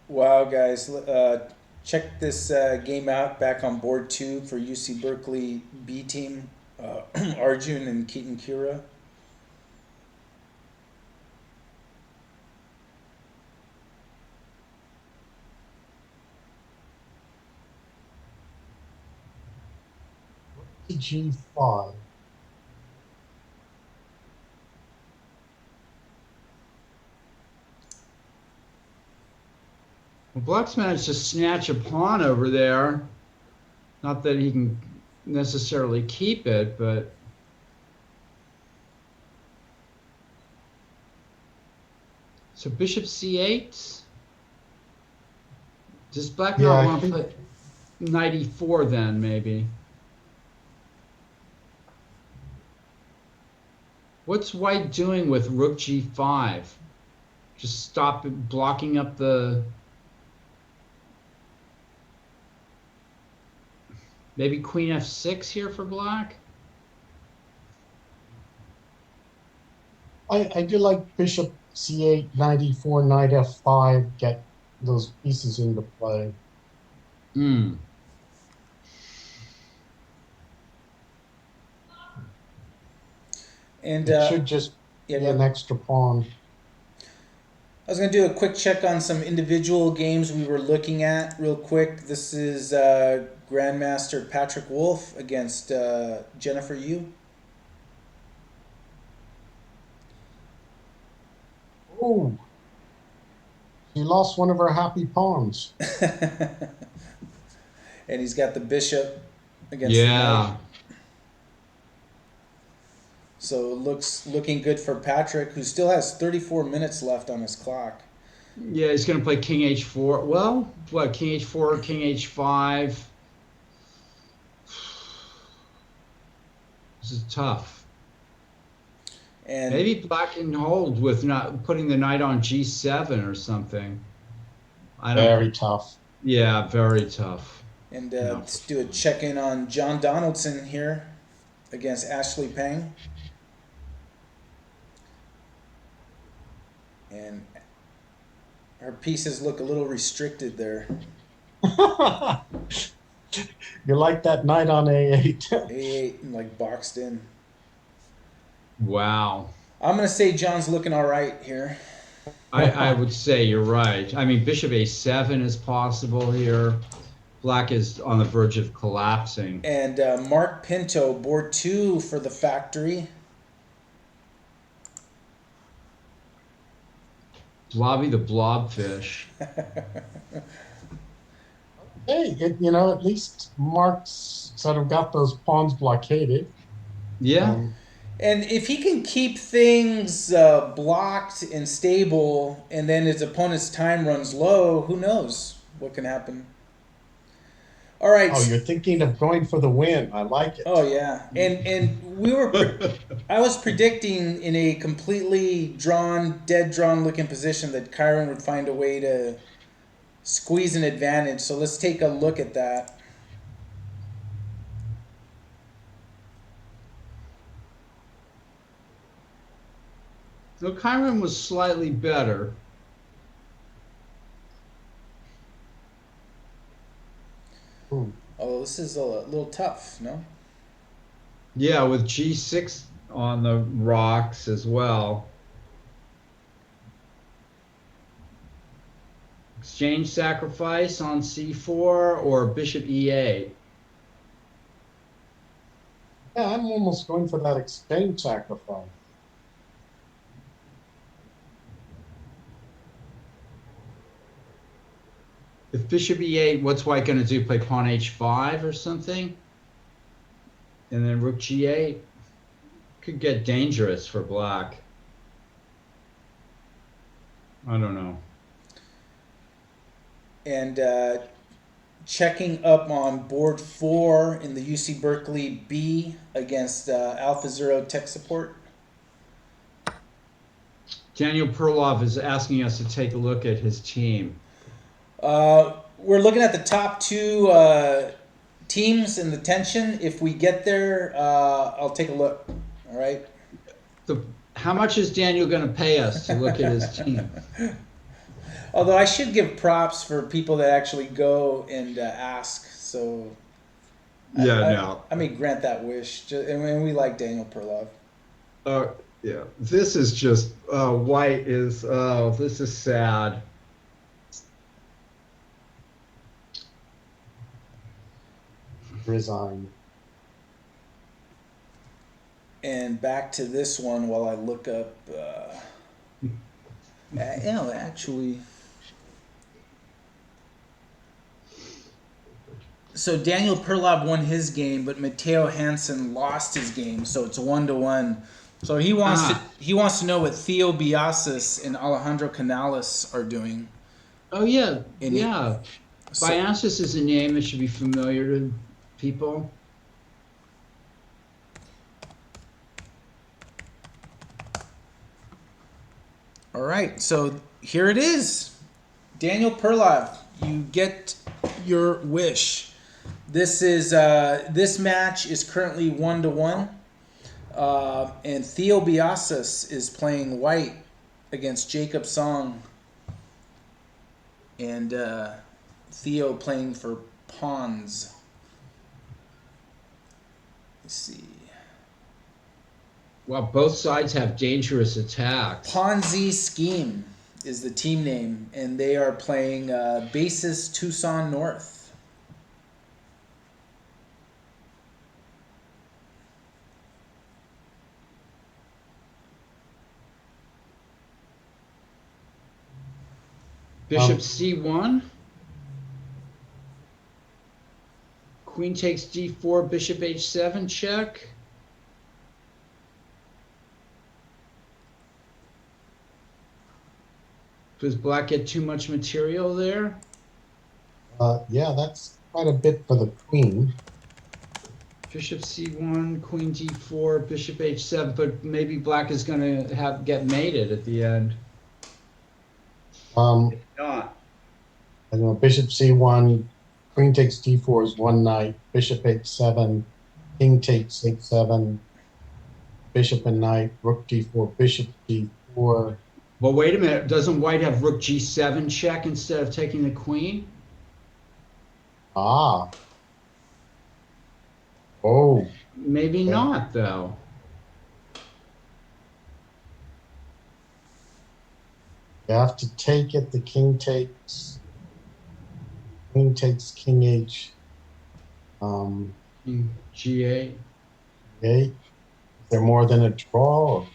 Wow, guys. Check this game out back on board 2 for UC Berkeley B team. Arjun and Keaton Kira. G5. Well, Black's managed to snatch a pawn over there. Not that he can necessarily keep it, but... So bishop C8? Does Black not want to play knight E4 then, maybe? What's White doing with rook G5? Just stop blocking up the... Maybe queen f6 here for black? I do like bishop c8, knight e4, knight f5, get those pieces into play. Hmm. And It should just yeah, be go an ahead. extra pawn. I was going to do a quick check on some individual games we were looking at real quick. This is Grandmaster Patrick Wolf against Jennifer Yu. Oh, she lost one of her happy pawns. And he's got the bishop against the knight. Yeah. So looking good for Patrick, who still has 34 minutes left on his clock. Yeah, he's going to play king h4. Well, what, king h4, king h5? This is tough. And Maybe black can hold with not putting the knight on g7 or something. I don't. Very tough. Yeah, very tough. and Yeah. let's do a check in on John Donaldson here against Ashley Pang. And her pieces look a little restricted there. You like that knight on a8. A8 and like boxed in. Wow. I'm gonna say John's looking all right here. I would say you're right. I mean, bishop a7 is possible here. Black is on the verge of collapsing. And Mark Pinto, board 2 for the factory. Blobby the blobfish. Hey, at least Mark's sort of got those pawns blockaded. Yeah. And if he can keep things blocked and stable, and then his opponent's time runs low, who knows what can happen? All right. Oh, you're thinking of going for the win. I like it. Oh yeah, and we were. I was predicting in a completely dead drawn looking position that Kyron would find a way to squeeze an advantage. So let's take a look at that. So Chiron was slightly better. Ooh. Although this is a little tough, no? Yeah, with g6 on the rocks as well. Exchange sacrifice on c4 or bishop e8. Yeah, I'm almost going for that exchange sacrifice. If bishop e8, what's white going to do? Play pawn h5 or something? And then rook g8? Could get dangerous for black. I don't know. And checking up on board 4 in the UC Berkeley B against Alpha Zero Tech Support. Daniel Perlov is asking us to take a look at his team. We're looking at the top 2 teams in the tension. If we get there, I'll take a look. All right. How much is Daniel going to pay us to look at his team? Although I should give props for people that actually go and ask. So Yeah, I may grant that wish. And we like Daniel Perlov. Yeah. This is just white is. Oh, this is sad. Resign. And back to this one while I look up. Actually. So Daniel Perlov won his game, but Matteo Hansen lost his game, so it's 1-1. So he wants to know what Theo Biasis and Alejandro Canales are doing. Oh yeah, And yeah. So- Biasis is a name that should be familiar to people. All right, so here it is. Daniel Perlov, you get your wish. This match is currently 1-1, and Theo Biasas is playing white against Jacob Song, and Theo playing for pawns. Let's see. Well, both sides have dangerous attacks. Ponzi Scheme is the team name, and they are playing Basis Tucson North. Bishop C1. Queen takes D4, bishop H7 check. Does black get too much material there? Yeah, that's quite a bit for the queen. Bishop C1, Queen D4, Bishop H7, but maybe black is going to get mated at the end. Not. I don't know. Bishop C1, Queen takes D4 is one knight. Bishop H7, King takes H7, Bishop and knight. Rook D4, Bishop D4. Well, wait a minute. Doesn't white have Rook G7 check instead of taking the queen? Ah. Oh. Maybe Okay. not, though. You have to take it. The king takes. Queen takes King H. King G8. 8. Is there more than a draw? Or?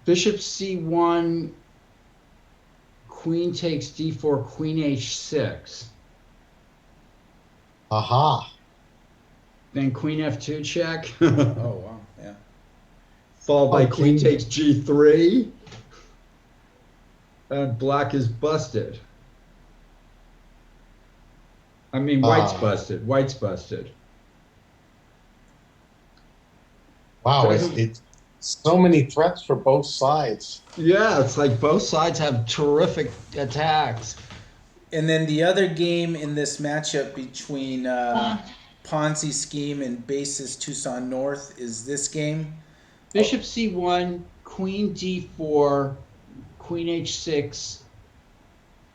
Bishop C1, Queen takes D4, Queen H6. Aha. Then Queen F2 check. Oh wow, yeah. Followed by Oh, Queen King- takes G3. And black is busted. I mean, white's busted. White's busted. Wow, it's so many threats for both sides. Yeah, it's like both sides have terrific attacks. And then the other game in this matchup between Ponzi Scheme and Basis Tucson North is this game. Bishop C1, Queen D4, Queen H6,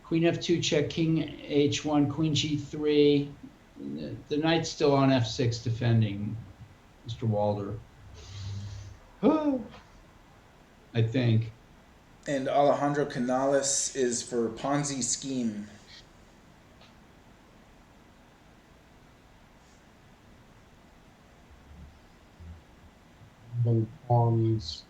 Queen F2 check, King H1, Queen G3. The knight's still on F6 defending Mr. Walder. I think. And Alejandro Canales is for Ponzi Scheme. Then pawns.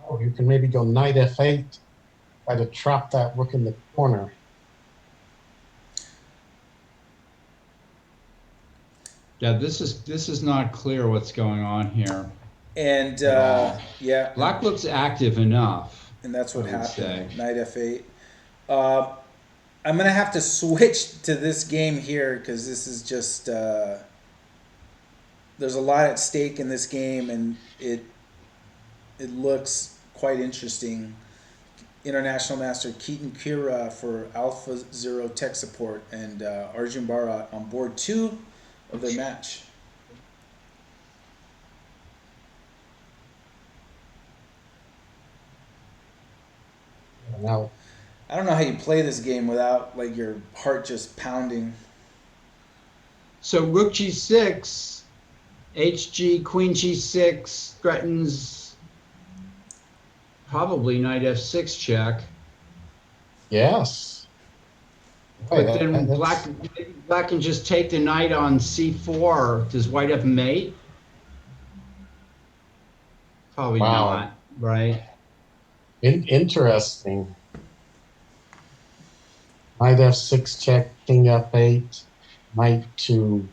Oh, you can maybe go knight F8, try to trap that rook in the corner. Yeah, this is not clear what's going on here. And yeah, Black looks active enough. and that's what I would happened. say. Knight F8. I'm gonna have to switch to this game here because this is just there's a lot at stake in this game, and it looks quite interesting. International Master Keaton Kira for Alpha Zero Tech Support and Arjun Bharat on board 2 of their match. Now, I don't know how you play this game without like your heart just pounding. So Rook G6, HG, Queen G6 threatens probably Knight F6 check. yes. But Boy, then that's- black can just take the knight on C4. Does white have mate? Probably Wow. not, right? Interesting. Knight F6 check, King F8, Knight to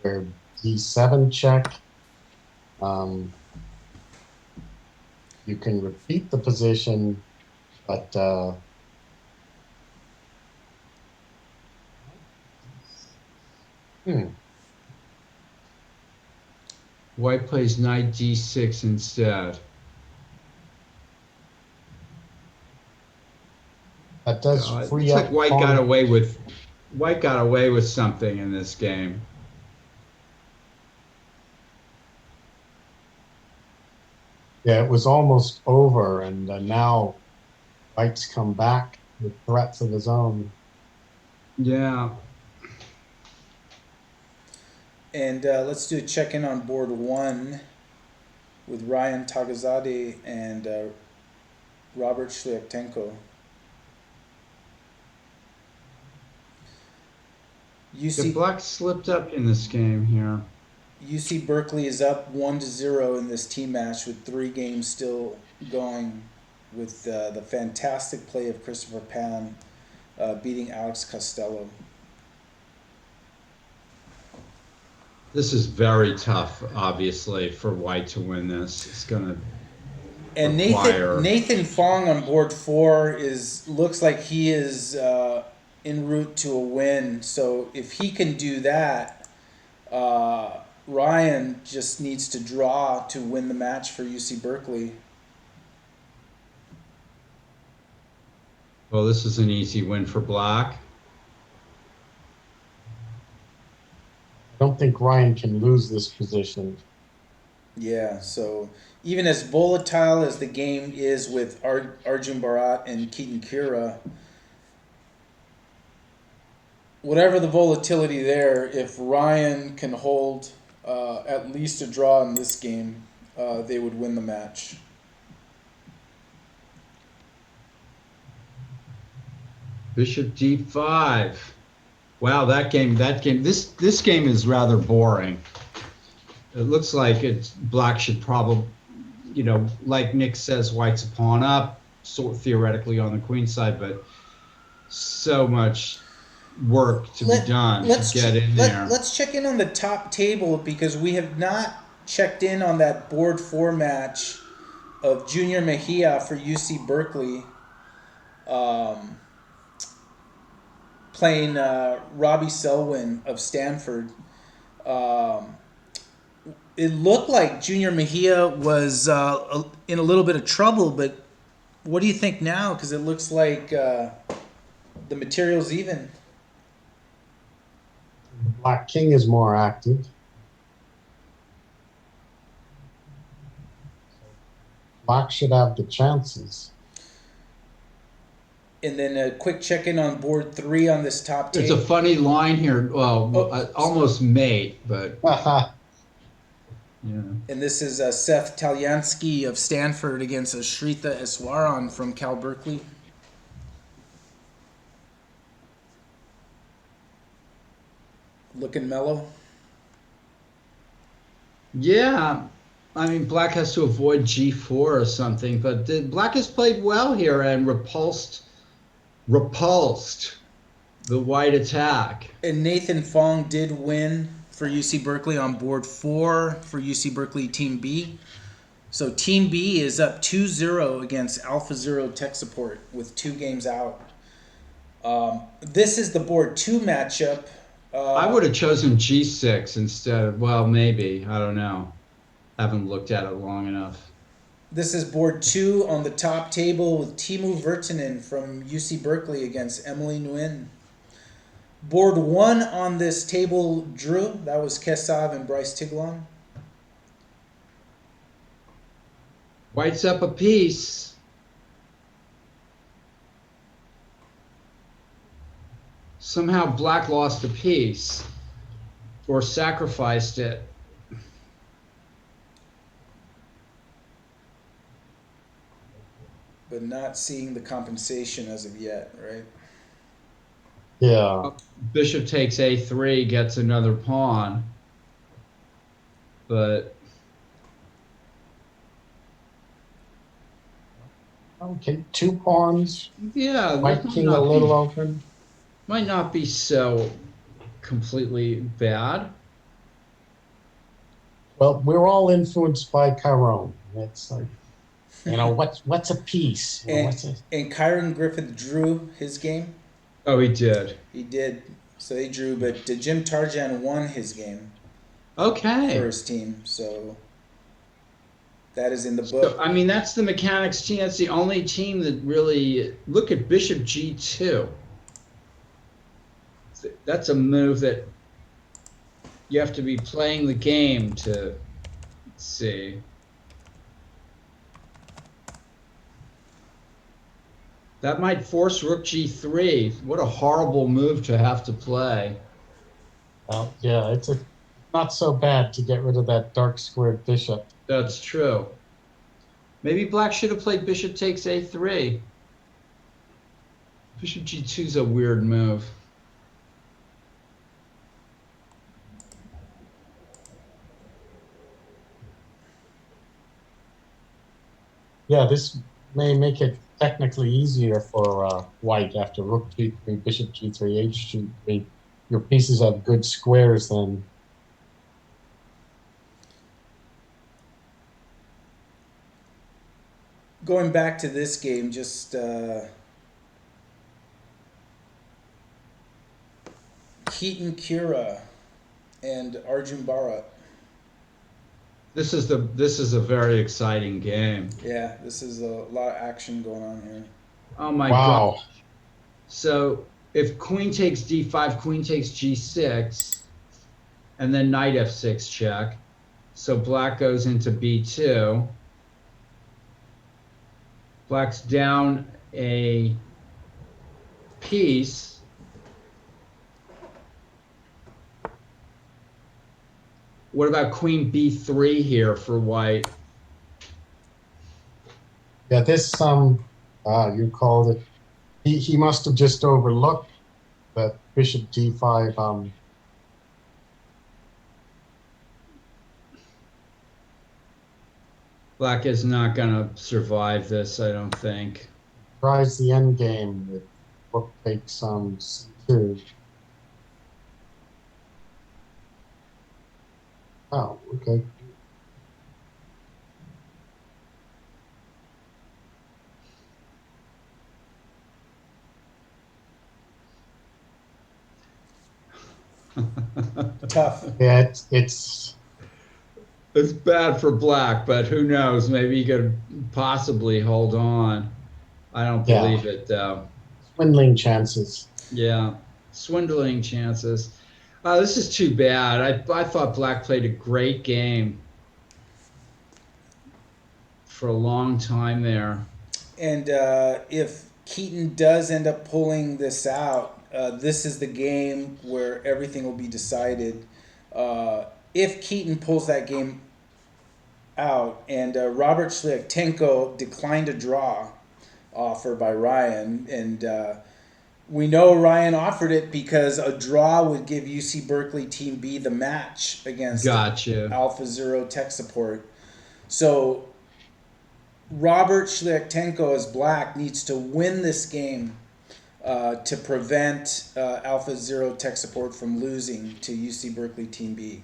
or D7 check. You can repeat the position, but White plays knight d6 instead. That does It free looks like up White pawn. got away with something in this game. Yeah, it was almost over, and now White's come back with threats of his own. Yeah. And let's do a check-in on board one with Ryan Tagazade and Robert Shliaptenko. The UC black slipped up in this game here. UC Berkeley is up 1-0 in this team match with 3 games still going, with the fantastic play of Christopher Pan beating Alex Costello. This is very tough, obviously, for White to win this. It's gonna And require. Nathan Fong on board 4 looks like he is en route to a win. So if he can do that, Ryan just needs to draw to win the match for UC Berkeley. Well, this is an easy win for Black. I don't think Ryan can lose this position. Yeah, so even as volatile as the game is with Arjun Bharat and Keaton Kira, whatever the volatility there, if Ryan can hold at least a draw in this game, they would win the match. Bishop d5. Wow, this game is rather boring. It looks like Black should probably, like Nick says, White's a pawn up, sort theoretically on the queen side, but so much work to be done to get in there. Let's check in on the top table, because we have not checked in on that board 4 match of Junior Mejia for UC Berkeley. Playing Robbie Selwyn of Stanford. It looked like Junior Mejia was in a little bit of trouble, but what do you think now? Because it looks like the material's even. The Black King is more active. Black should have the chances. And then a quick check-in on board 3 on this top There's table. a funny line here. Well, almost mate, but yeah. And this is Seth Talyansky of Stanford against Shrita Eswaran from Cal Berkeley. Looking mellow. Yeah, I mean, Black has to avoid g4 or something, but Black has played well here and repulsed the White attack. And Nathan Fong did win for UC Berkeley on board 4 for UC Berkeley Team B. So Team B is up 2-0 against Alpha Zero Tech Support with 2 games out. This is the board 2 matchup. I would have chosen g6 instead of, well, maybe. I don't know. Haven't looked at it long enough. This is board 2 on the top table with Teemu Virtanen from UC Berkeley against Emily Nguyen. Board 1 on this table drew. That was Kesav and Bryce Tiglon. White's up a piece. Somehow Black lost a piece or sacrificed it. But not seeing the compensation as of yet, right? Yeah. Bishop takes a3, gets another pawn. But Okay, 2 pawns. yeah, White that King a little open. might not be so completely bad. Well, we're all influenced by Chiron. It's like, what's a piece? And Kyron Griffith drew his game. Oh, he did. He did. So they drew, but Jim Tarjan won his game. Okay. for his team. So that is in the So, book. I mean, that's the mechanics team. That's the only team that really look at Bishop G2. That's a move that you have to be playing the game to see. That might force Rook G3. What a horrible move to have to play. Well, yeah, it's not so bad to get rid of that dark squared bishop. That's true. Maybe Black should have played Bishop takes A3. Bishop G2 is a weird move. Yeah, this may make it technically easier for white after rook g3, bishop g3, h g3. Your pieces have good squares then. Going back to this game, just Keaton Kura and Arjun Bharat. This is a very exciting game. Yeah, this is a lot of action going on here. Oh my Wow. God. So if queen takes d5, queen takes g6, and then knight f6 check. So black goes into b2. Black's down a piece. What about queen b3 here for white? Yeah, this you called it. He must have just overlooked that bishop d5 Black is not going to survive this, I don't think. tries the end game with rook takes c2. Oh, okay. Tough. Yeah, it's It's bad for black, but who knows? Maybe he could possibly hold on. I don't Yeah. believe it, though. swindling chances. Yeah, swindling chances. This is too bad. I thought black played a great game for a long time there. And if Keaton does end up pulling this out, this is the game where everything will be decided. If Keaton pulls that game out, and Robert Shlyatenko declined a draw offer by Ryan, and we know Ryan offered it because a draw would give UC Berkeley Team B the match against Gotcha. Alpha Zero Tech Support. So Robert Shlyatenko as black needs to win this game to prevent Alpha Zero Tech Support from losing to UC Berkeley Team B.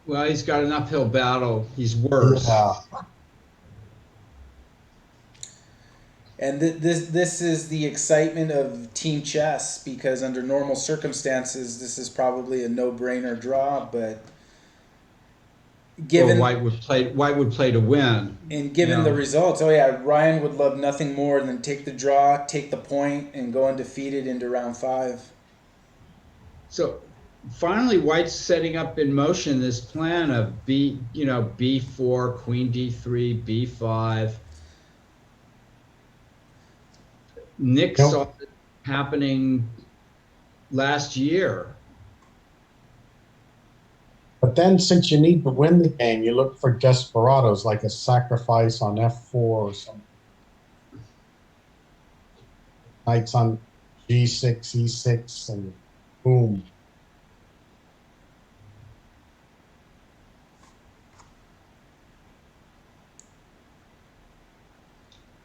Well, he's got an uphill battle. He's worse. Yeah. And this is the excitement of team chess, because under normal circumstances this is probably a no-brainer draw, but given White would play to win. and given Yeah. the results, oh yeah, Ryan would love nothing more than take the draw, take the point, and go undefeated into round 5. So finally, White's setting up in motion this plan of b4, queen d3, b5. Nick Nope. saw it happening last year. But then, since you need to win the game, you look for desperados like a sacrifice on f4 or something. Knights on g6, e6, and boom.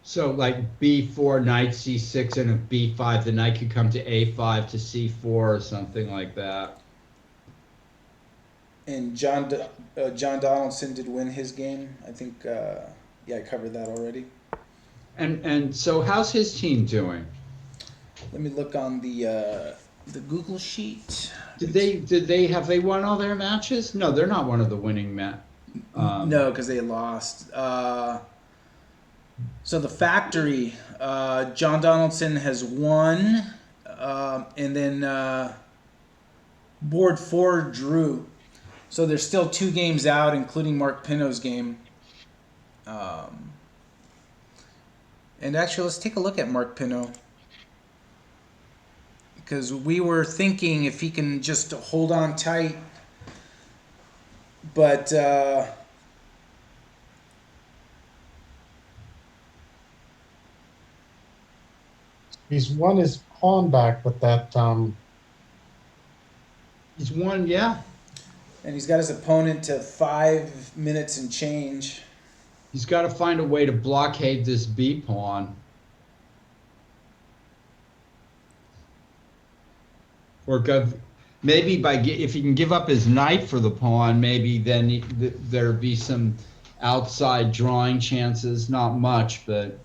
So like b4, knight c6, and if b5, the knight could come to a5 to c4 or something like that. And John Donaldson did win his game. I think, I covered that already. And so how's his team doing? Let me look on the the Google sheet. Did they have they won all their matches? No, they're not one of the winning No, because they lost. So the factory, John Donaldson has won, and then board 4 drew. So there's still 2 games out, including Mark Pino's game. And actually, let's take a look at Mark Pino. Because we were thinking if he can just hold on tight. But He's won his pawn back with that. He's won, yeah. and he's got his opponent to 5 minutes and change. He's got to find a way to blockade this B pawn. Or maybe if he can give up his knight for the pawn, maybe then there'd be some outside drawing chances. Not much, but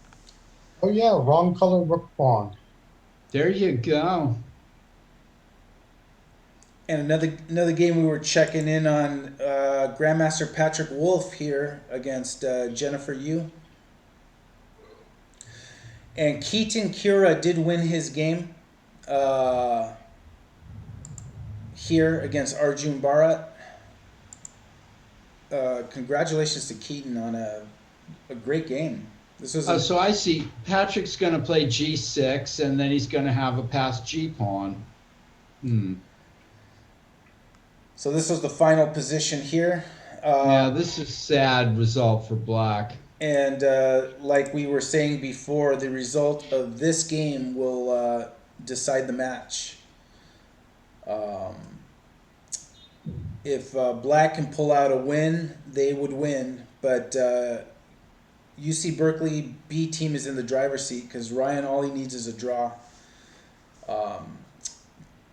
Oh yeah, wrong color rook pawn. there you go. And another game we were checking in on, Grandmaster Patrick Wolf here against Jennifer Yu. And Keaton Kura did win his game here against Arjun Bharat. Congratulations to Keaton on a great game. This was So I see Patrick's going to play G6, and then he's going to have a passed G pawn. So this was the final position here. Yeah, this is a sad result for Black. And like we were saying before, the result of this game will decide the match. If Black can pull out a win, they would win. But UC Berkeley B team is in the driver's seat because Ryan, all he needs is a draw.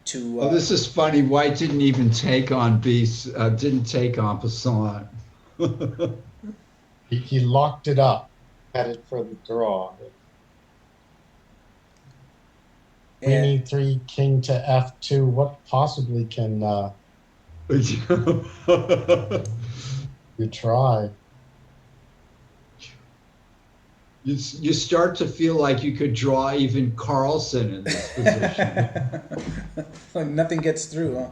This is funny. White didn't even take on didn't take on Passant. He locked it up, headed for the draw. Queen E3, king to F2. What possibly can you try? You start to feel like you could draw even Carlsen in this position. Nothing gets through, huh?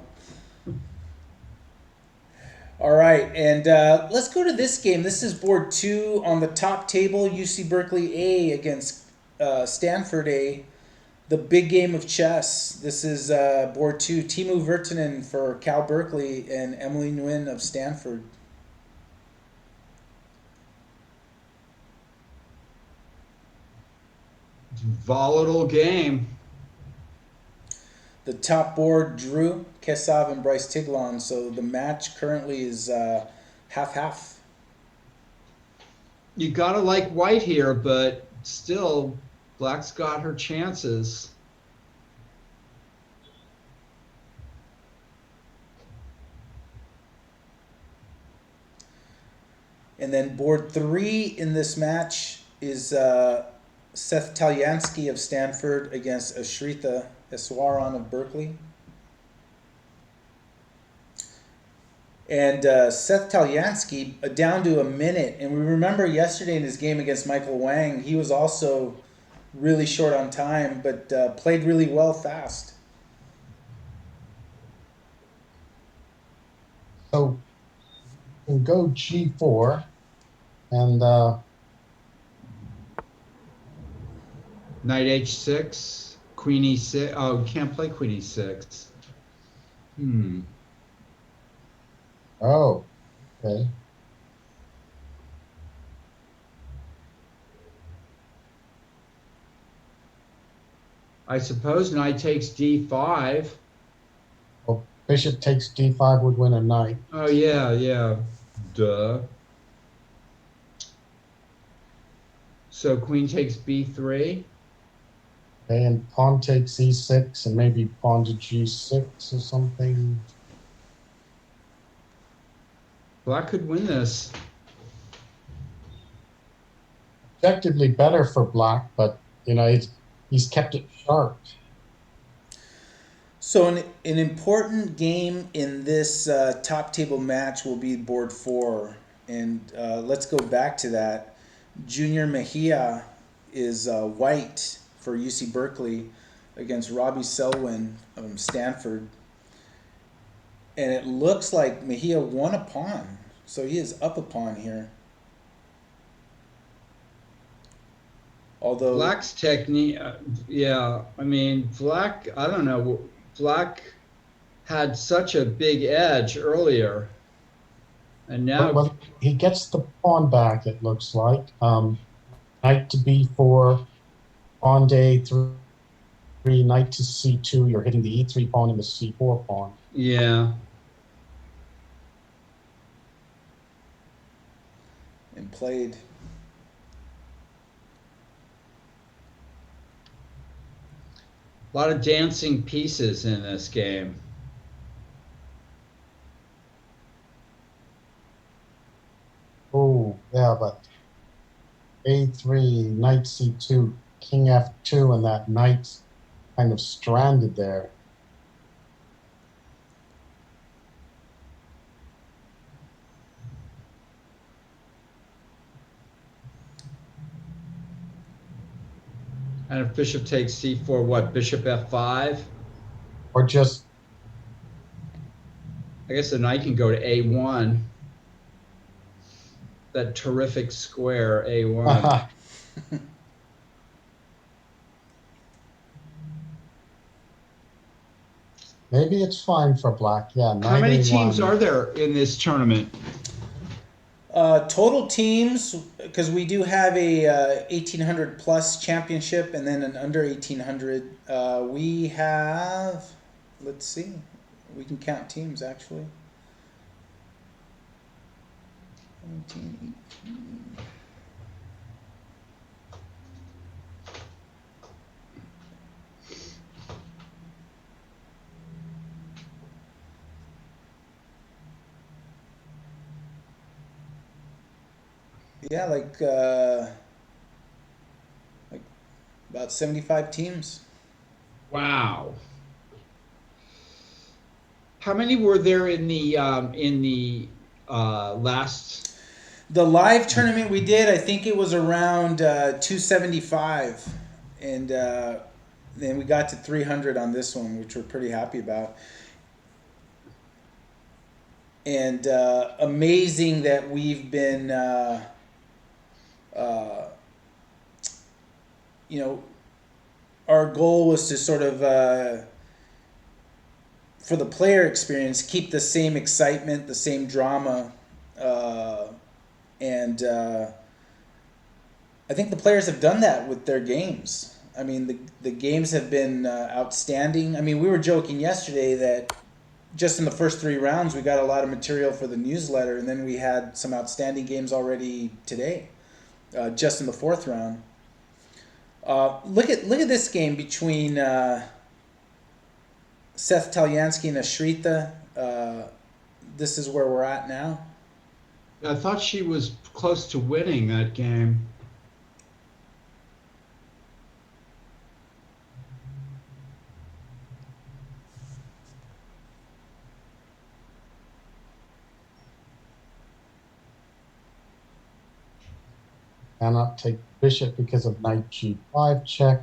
All right, and let's go to this game. This is board 2 on the top table. UC Berkeley A against Stanford A. The big game of chess. This is board 2. Timu Virtanen for Cal Berkeley and Emily Nguyen of Stanford. Volatile game. The top board drew Kesav and Bryce Tiglon, so the match currently is half-half. You gotta like White here, but still, Black's got her chances. And then board 3 in this match is Seth Talyansky of Stanford against Ashrita Eswaran of Berkeley. And Seth Talyansky down to a minute. And we remember yesterday in his game against Michael Wang, he was also really short on time, but played really well fast. So we'll go G4 and Knight H6, Queen E6. Oh, you can't play Queen E6. oh, okay. I suppose Knight takes D5. Well, bishop takes D5 would win a knight. Oh, yeah. Duh. So Queen takes B3. Okay, and pawn takes E6 and maybe pawn to G6 or something. Black could win this. Objectively better for Black, but you know he's kept it sharp. So an important game in this top table match will be board 4, and let's go back to that. Junior Mejia is white for UC Berkeley against Robbie Selwyn of Stanford, and it looks like Mejia won a pawn, so he is up a pawn here. Although Black's technique, yeah, I mean, Black, I don't know, Black had such a big edge earlier, and now, Well, he gets the pawn back, it looks like. Knight to b4, pawn to a3, knight to c2. You're hitting the e3 pawn and the c4 pawn. yeah, and played. a lot of dancing pieces in this game. Oh, yeah, but a3, knight c2, king f2, and that knight's kind of stranded there. And if bishop takes c4, what, bishop f5? Or just, I guess the knight can go to a1. That terrific square, a1. maybe it's fine for black. Yeah, How many knight teams a1. are there in this tournament? Total teams, because we do have a 1800 plus championship and then an under 1800. We have, let's see, we can count teams actually. 19, 18. Yeah, like about 75 teams. Wow. How many were there in the last? The live tournament we did, I think it was around 275, and then we got to 300 on this one, which we're pretty happy about. And amazing that we've been, you know, our goal was to sort of, for the player experience, keep the same excitement, the same drama. And I think the players have done that with their games. I mean, the games have been outstanding. I mean, we were joking yesterday that just in the first 3 rounds, we got a lot of material for the newsletter, and then we had some outstanding games already today, just in the 4th round. Look at this game between Seth Talyansky and Ashrita. This is where we're at now. I thought she was close to winning that game. Cannot take bishop because of knight g5 check.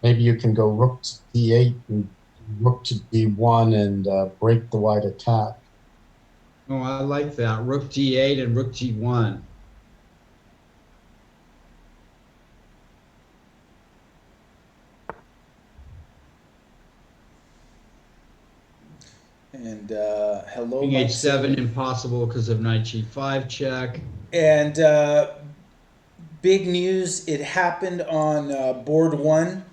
Maybe you can go rook to d8 and rook to d1 and break the white attack. Oh, I like that. Rook d8 and rook g1. And hello, King Mike h7 Silver. impossible because of knight g5 check. And big news, it happened on board 1.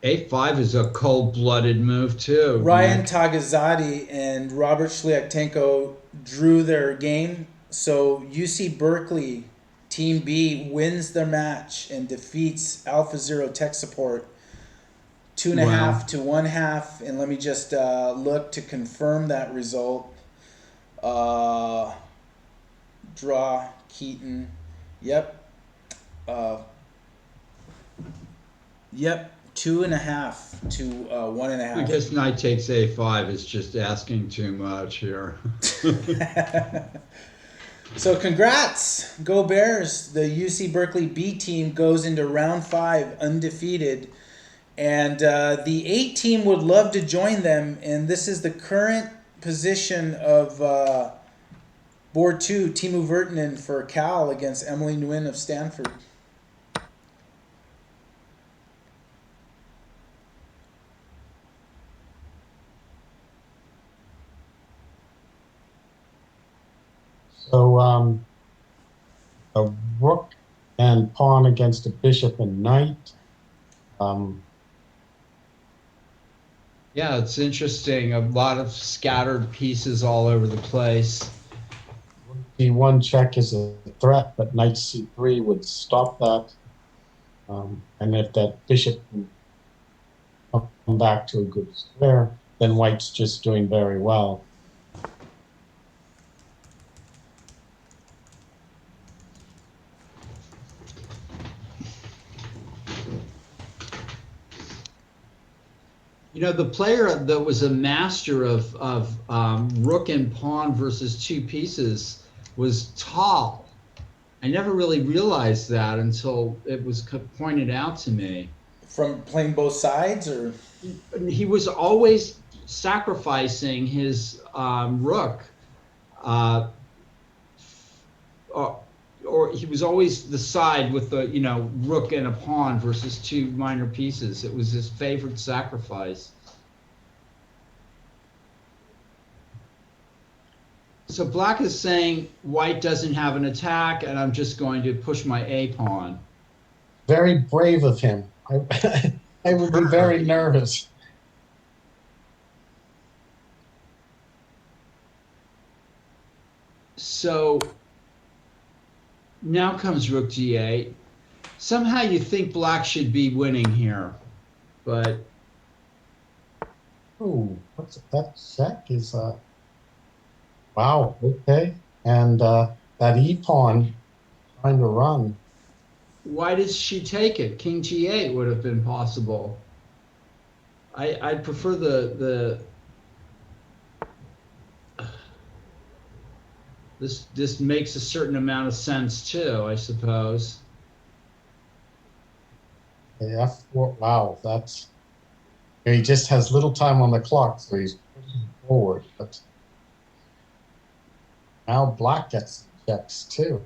a5 is a cold-blooded move too. Ryan Nick. Tagazadi and Robert Shliaktenko drew their game. So UC Berkeley, Team B, wins their match and defeats Alpha Zero Tech Support 2.5 Wow. to 1/2. And let me just look to confirm that result. draw, Keaton. Yep. Yep. 2.5 to 1.5. I guess knight takes a5 is just asking too much here. So congrats, go Bears! The UC Berkeley B team goes into round 5 undefeated, and the 8 team would love to join them. And this is the current position of board 2, Timu Virtanen for Cal against Emily Nguyen of Stanford. So a rook and pawn against a bishop and knight. Yeah, it's interesting. A lot of scattered pieces all over the place. D1 check is a threat, but knight c3 would stop that. And if that bishop can come back to a good square, then white's just doing very well. You know, the player that was a master of rook and pawn versus 2 pieces was Tal. I never really realized that until it was pointed out to me. From playing both sides, or He was always sacrificing his rook, or he was always the side with the rook and a pawn versus 2 minor pieces. It was his favorite sacrifice. So black is saying white doesn't have an attack, and I'm just going to push my a pawn. Very brave of him. I would be very nervous. So now comes rook g8. Somehow you think black should be winning here, but Oh, what's that check is wow, okay. And that e-pawn trying to run. why does she take it? King g8 would have been possible. I'd prefer this makes a certain amount of sense too, I suppose. The F4, wow, that's, he just has little time on the clock, so he's pushing forward. But now black gets checks too.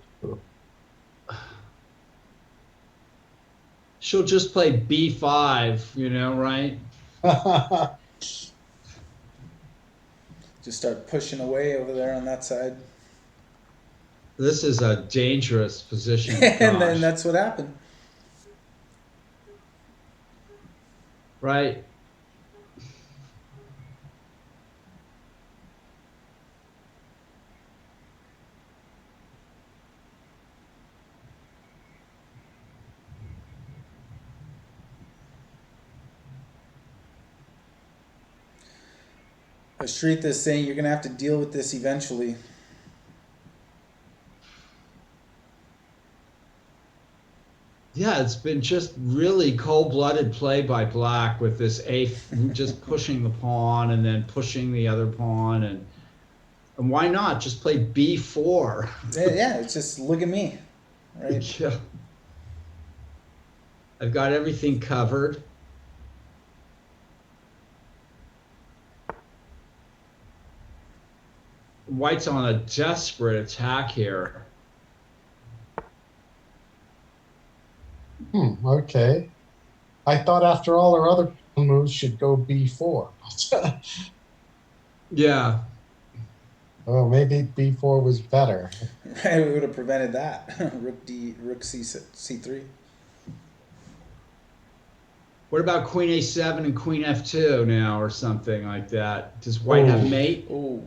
She'll just play b5, right? just start pushing away over there on that side. This is a dangerous position. And then gosh. that's what happened. Right. Ashritha is saying you're going to have to deal with this eventually. Yeah, it's been just really cold-blooded play by black with this just pushing the pawn and then pushing the other pawn, and why not just play b4? Yeah, it's just look at me, right? Yeah. I've got everything covered. White's on a desperate attack here. Okay. I thought after all her other moves should go b4. Yeah. Oh, maybe b4 was better. Right, we would have prevented that. Rook c3. What about queen a7 and queen f2 now, or something like that? Does white have mate? Oh,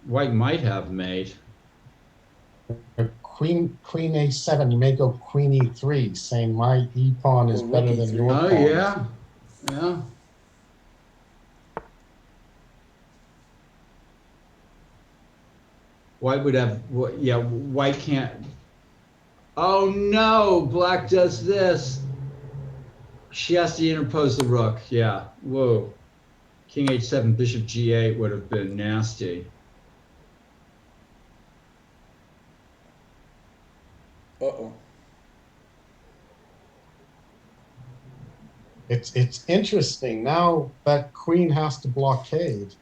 White might have mate. Queen a7, you may go queen e3, saying my e-pawn is Or rook better than e3. your Oh, pawn. yeah. Yeah. White would have, yeah, white can't. Oh no, black does this. She has to interpose the rook. Yeah. Whoa. King h7, bishop g8 would have been nasty. Uh-oh. It's interesting now that queen has to blockade.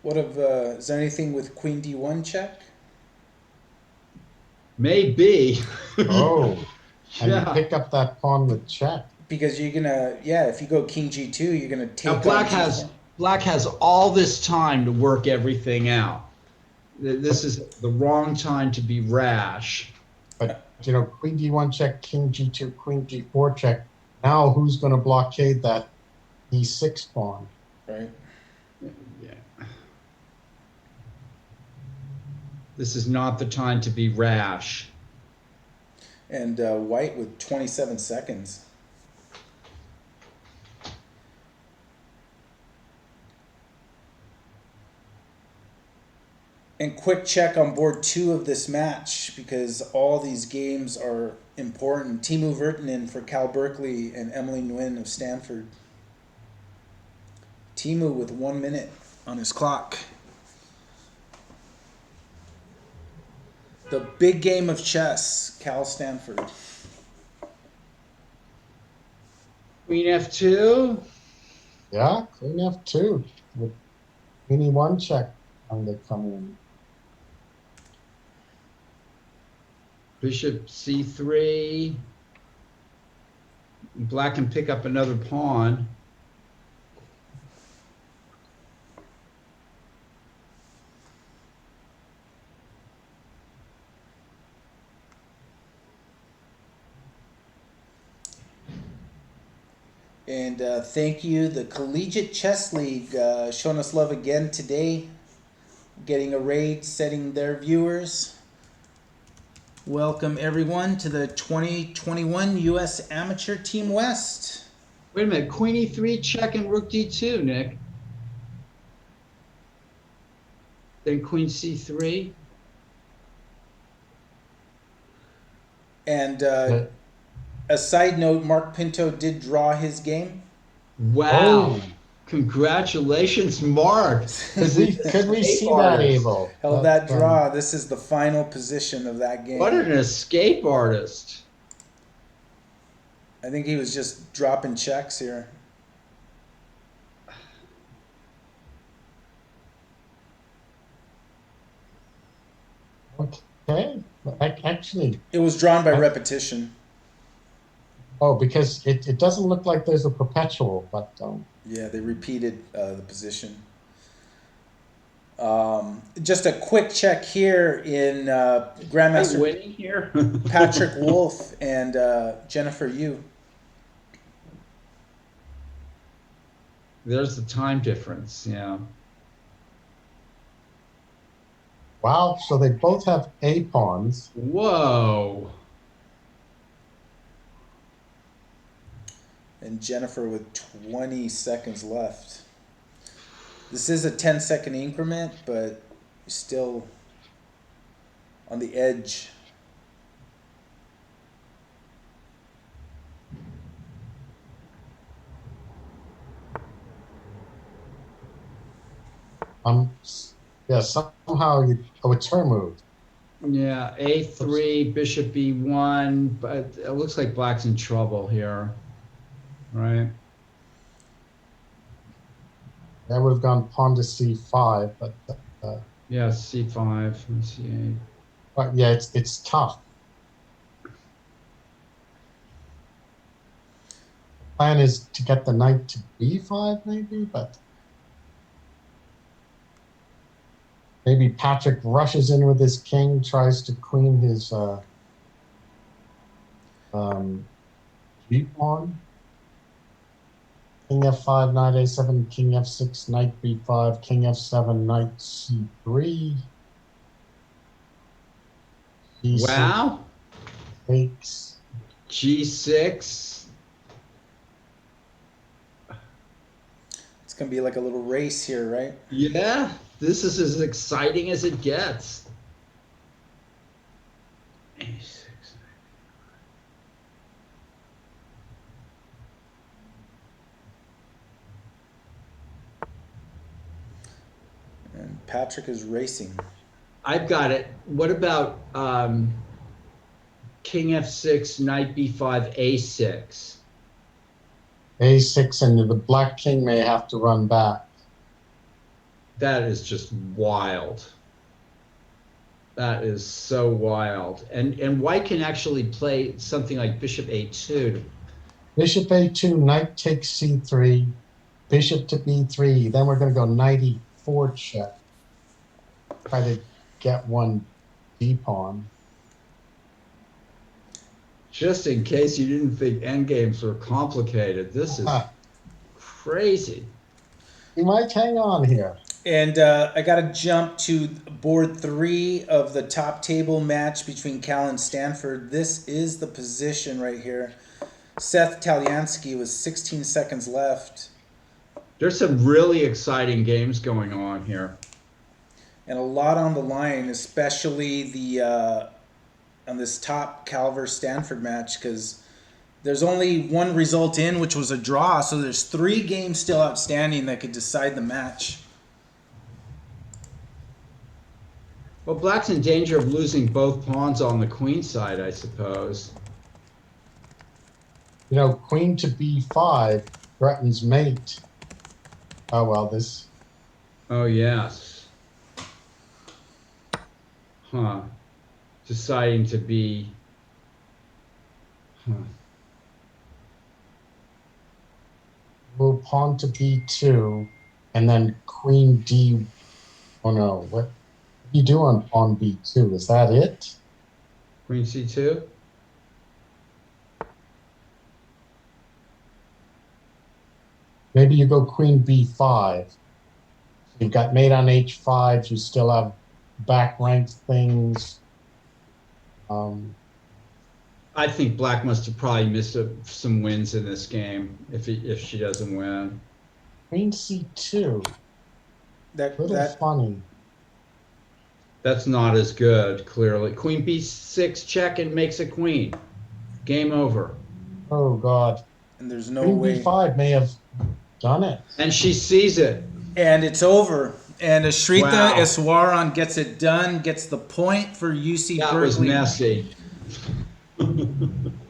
What of, is there anything with queen d1 check? Maybe. Oh, and you Yeah. pick up that pawn with check. Because you're gonna, yeah, if you go king g2, you're gonna take Now on black g4. has all this time to work everything out. This is the wrong time to be rash. But queen d1 check, king g2, queen g4 check. Now who's going to blockade that e6 pawn? Right. Yeah. This is not the time to be rash. And white with 27 seconds. And quick check on board 2 of this match, because all these games are important. Teemu Virtanen for Cal Berkeley and Emily Nguyen of Stanford. Teemu with 1 minute on his clock. The big game of chess, Cal Stanford. Queen f2. Yeah, queen f2 with queen e1 check when they come in. Bishop c3. Black can pick up another pawn. And thank you, the Collegiate Chess League, showing us love again today. Getting a raid, setting their viewers. Welcome everyone to the 2021 U.S. Amateur Team West. Wait a minute, queen e3 check and rook d2, Nick. Then queen c3. And a side note, Mark Pinto did draw his game. Wow. Oh. Congratulations, Mark. Could we see that, Abel? Held that draw. This is the final position of that game. What an escape artist. I think he was just dropping checks here. Okay, actually, It was drawn by repetition. oh, because it doesn't look like there's a perpetual, but Yeah, they repeated the position. Just a quick check here in Grandmaster Winning here. Patrick Wolf and Jennifer Yu. There's the time difference. Yeah. wow, so they both have A pawns. Whoa. And Jennifer with 20 seconds left. This is a 10-second increment, but still on the edge. Yeah, somehow it's her move. Yeah, a3, bishop e1, but it looks like black's in trouble here, right? That would have gone pawn to c5, but Yeah, c5 and c8. but yeah, it's tough. Plan is to get the knight to b5 maybe, but maybe Patrick rushes in with his king, tries to queen his g pawn. King f5, knight a7, king f6, knight b5, king f7, knight c3. G6 Wow. takes. G6. It's going to be like a little race here, right? Yeah. This is as exciting as it gets. A6. And Patrick is racing. I've got it. What about King F6, Knight B5, A6? A6, and the black king may have to run back. That is just wild. That is so wild. And white can actually play something like Bishop A2. Bishop A2, knight takes C3, bishop to B3. Then we're going to go knight E4 check. Try to get one D pawn. Just in case you didn't think endgames were complicated, this is crazy. You might hang on here. And I got to jump to board 3 of the top table match between Cal and Stanford. This is the position right here. Seth Talyansky with 16 seconds left. There's some really exciting games going on here. And a lot on the line, especially the on this top Cal versus Stanford match, because there's only one result in, which was a draw. So there's 3 games still outstanding that could decide the match. Well, black's in danger of losing both pawns on the queen side, I suppose. You know, queen to B5 threatens mate. Oh, well, this. Oh, yes. Huh. Deciding to be. Huh. Move pawn to B2, and then queen D. Oh, no. What do you do on pawn B2? Is that it? Queen C2? Maybe you go queen B5. You've got mate on H5. You still have back ranked things. I think black must have probably missed some wins in this game if she doesn't win. Queen C2. Little That funny. That's not as good, clearly. Queen B6 check and makes a queen. Game over. Oh, God. and there's no Queen way. B5 may have done it. And she sees it. And it's over. And Ashrita Wow. Eswaran gets it done, gets the point for UC That was Berkeley. messy.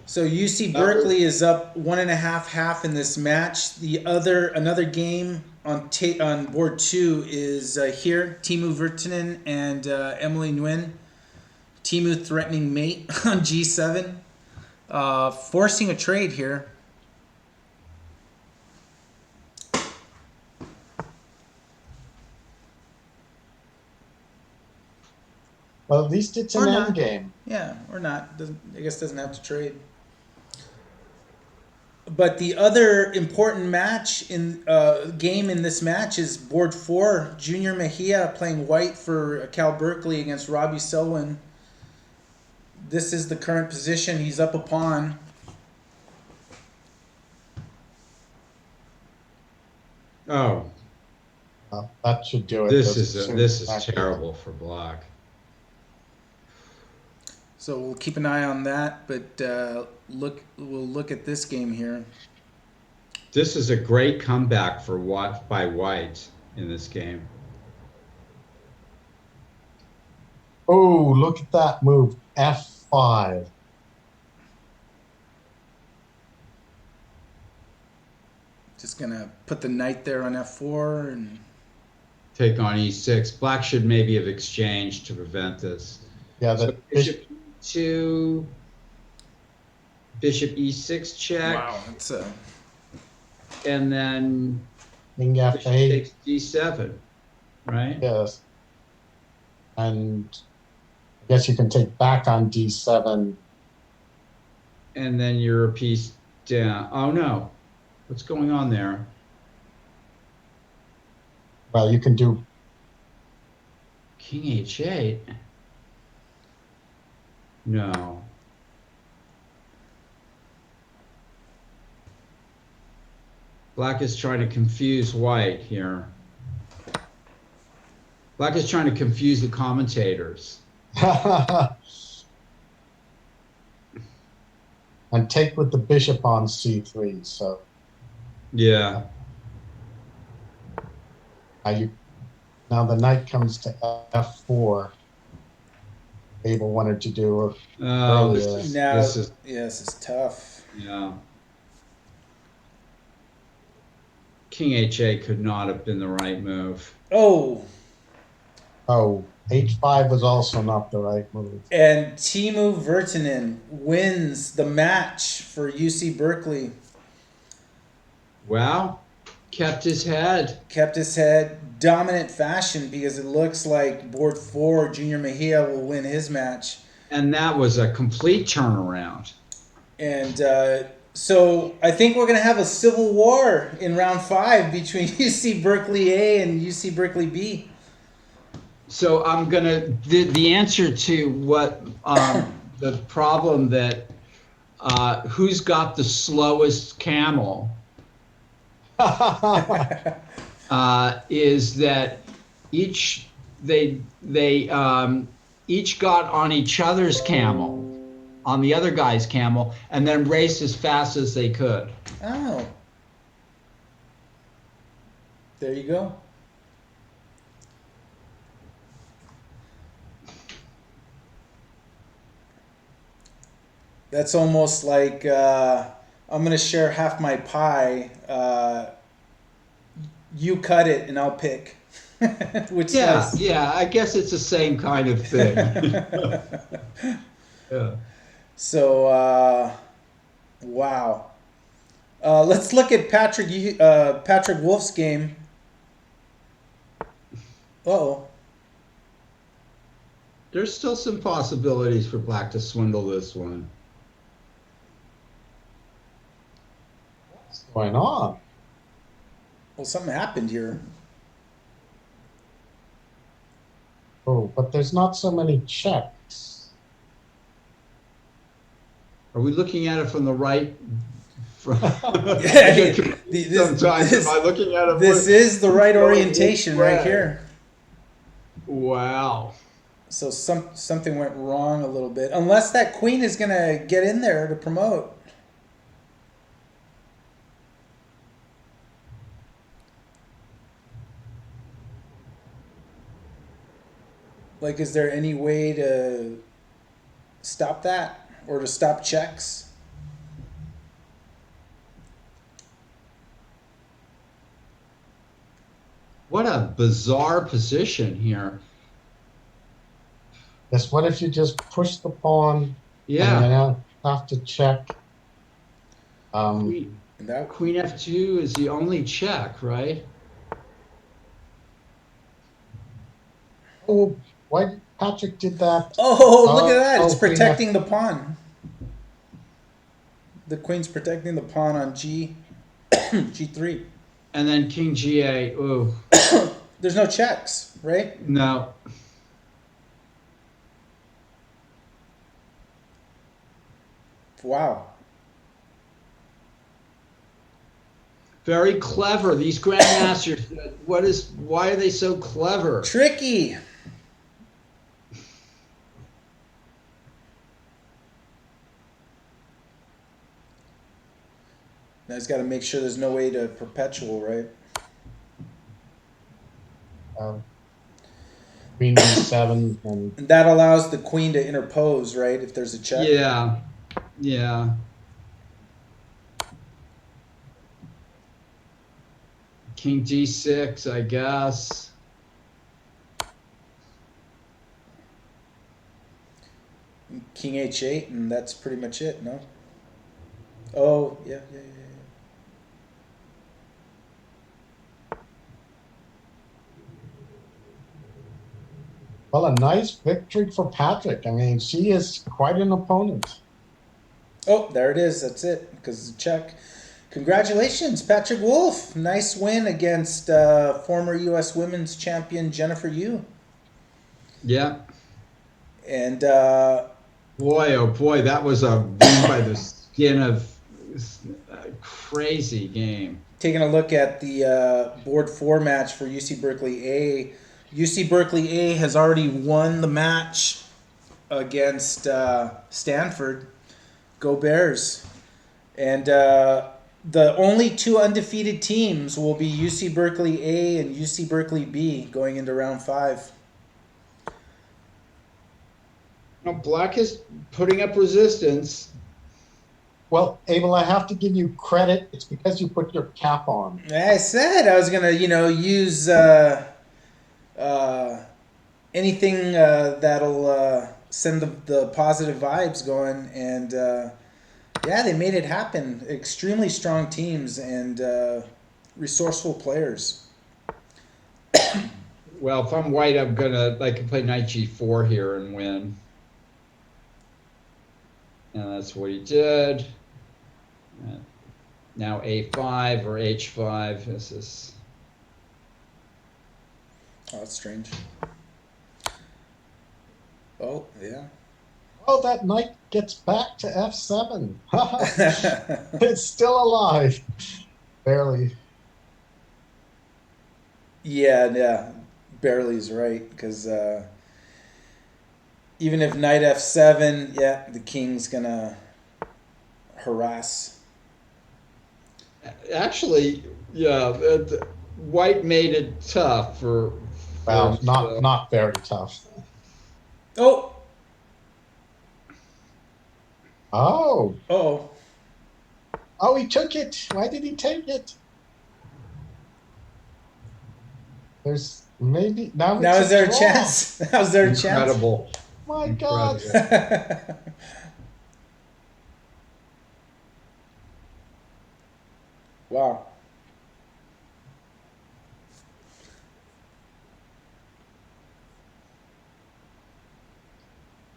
So UC Berkeley is up 1.5 in this match. Another game on board 2 is here. Timu Virtanen and Emily Nguyen. Timu threatening mate on G7, forcing a trade here. Well, at least it's an Or end not. game. Yeah, or not. Doesn't have to trade. But the other important match in game in this match is board 4. Junior Mejia playing white for Cal Berkeley against Robbie Selwyn. This is the current position. He's up a pawn. Oh, That should do it. this Those is back- terrible for black. So we'll keep an eye on that. But we'll look at this game here. This is a great comeback by white in this game. Oh, look at that move. F5. Just gonna put the knight there on F4 and. Take on E6. Black should maybe have exchanged to prevent this. Yeah, So that bishop E2, bishop E6 check, Wow, that's a. and then king bishop F8. takes D7, right? Yes. And I guess you can take back on D7. And then you're a piece down. Oh no, what's going on there? Well, you can do King H8? No. Black is trying to confuse white here. Black is trying to confuse the commentators. And take with the bishop on c3. So Yeah. now the knight comes to f4. Abel wanted to do Oh, this earlier. is Now, this is yeah, this is tough. yeah. King H8 could not have been the right move. Oh, Oh, h5 was also not the right move. and Timu Virtanen wins the match for UC Berkeley. Wow. Kept his head. Kept his head, dominant fashion, because it looks like board 4, Junior Mejia will win his match. And that was a complete turnaround. And so I think we're going to have a civil war in round 5 between UC Berkeley A and UC Berkeley B. So I'm gonna the answer to what the problem that who's got the slowest camel is that each they each got on each other's camel, on the other guy's camel, and then raced as fast as they could. Oh. There you go. That's almost like I'm going to share half my pie. You cut it and I'll pick. Which Yeah, slice? yeah. I guess it's the same kind of thing. Yeah. So, wow. Let's look at Patrick Wolf's game. Uh-oh. There's still some possibilities for Black to swindle this one. What's going on? Well, something happened here. Oh, but there's not so many checks. Are we looking at it from the right? Sometimes this, am I looking at it? this is the right orientation right way. here. Wow. So something went wrong a little bit. Unless that queen is going to get in there to promote. Like, is there any way to stop that? Or to stop checks? What a bizarre position here. Yes, what if you just push the pawn Yeah. and then have to check? Queen, And that, Queen F2 is the only check, right? Oh, why Patrick did that? oh, look at that. It's queen protecting the pawn. The queen's protecting the pawn on G3. And then King G8. Ooh, There's no checks, right? no. Wow. Very clever. These grandmasters. Why are they so clever? Tricky. Now he's got to make sure there's no way to perpetual, right? Queen D7 and And that allows the queen to interpose, right? If there's a check. Yeah. Yeah. King G6, I guess. King H8, and that's pretty much it, no? Oh, yeah. well, a nice victory for Patrick. I mean, she is quite an opponent. Oh, there it is. That's it, because it's a check. Congratulations, Patrick Wolf. Nice win against former U.S. Women's Champion Jennifer Yu. Yeah. And Boy, oh boy, that was a win by the skin of a crazy game. taking a look at the board 4 match for UC Berkeley A, UC Berkeley A has already won the match against Stanford. Go Bears. And the only two undefeated teams will be UC Berkeley A and UC Berkeley B going into round 5. Now, Black is putting up resistance. Well, Abel, I have to give you credit. It's because you put your cap on. I said I was gonna, use anything that'll send the positive vibes going, and yeah, they made it happen. Extremely strong teams and resourceful players. Well, if I'm white, I can play knight g4 here and win. And that's what he did. Now a5 or h5. This is. Oh, that's strange. Oh, yeah. Oh, that knight gets back to f7. It's still alive. Barely. Yeah. Barely is right, because even if knight f7, yeah, the king's gonna harass. Actually, yeah, white made it tough for. Well, not very tough. Oh! Oh. Uh-oh. Oh, he took it. Why did he take it? There's maybe now. Now it's is there a draw. chance? Now is there a chance? Incredible. My God. Wow.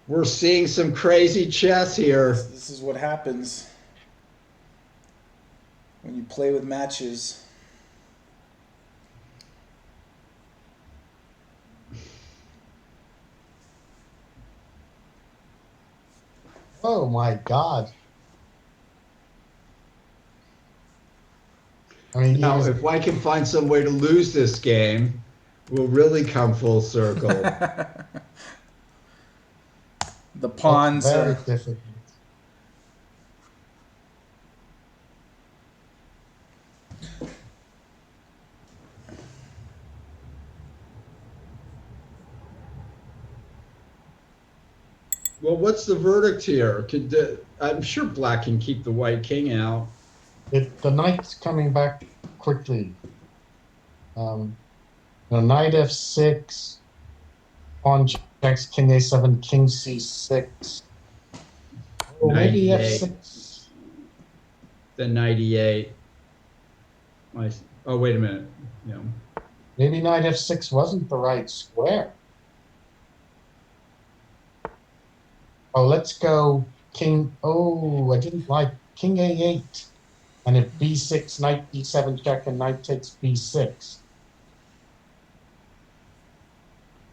We're seeing some crazy chess here. This is what happens when you play with matches. Oh my God. I mean, Now, if white can find some way to lose this game, we'll really come full circle. The pawns very are difficult. Well, what's the verdict here? I'm sure black can keep the white king out. The knight's coming back quickly. Knight f6, pawn checks, king a7, king c6. Oh, maybe 98. f6. Then 98. Oh, wait a minute. Yeah. Maybe knight f6 wasn't the right square. Oh, let's go king. Oh, I didn't like king a8. And if b6, knight b7 check, and knight takes b6.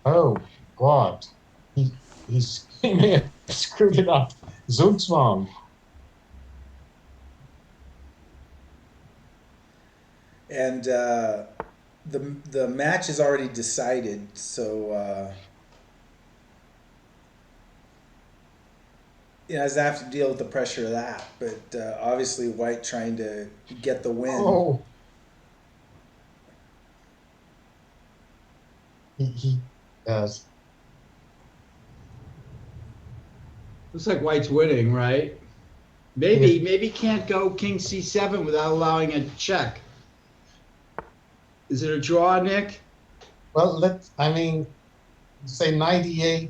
Oh, God. He may have screwed it up. Zugzwang. and the match is already decided, so I have to deal with the pressure of that. But obviously, white trying to get the win. Oh. He does. Looks like white's winning, right? Maybe can't go king c7 without allowing a check. Is it a draw, Nick? Well, say knight e8,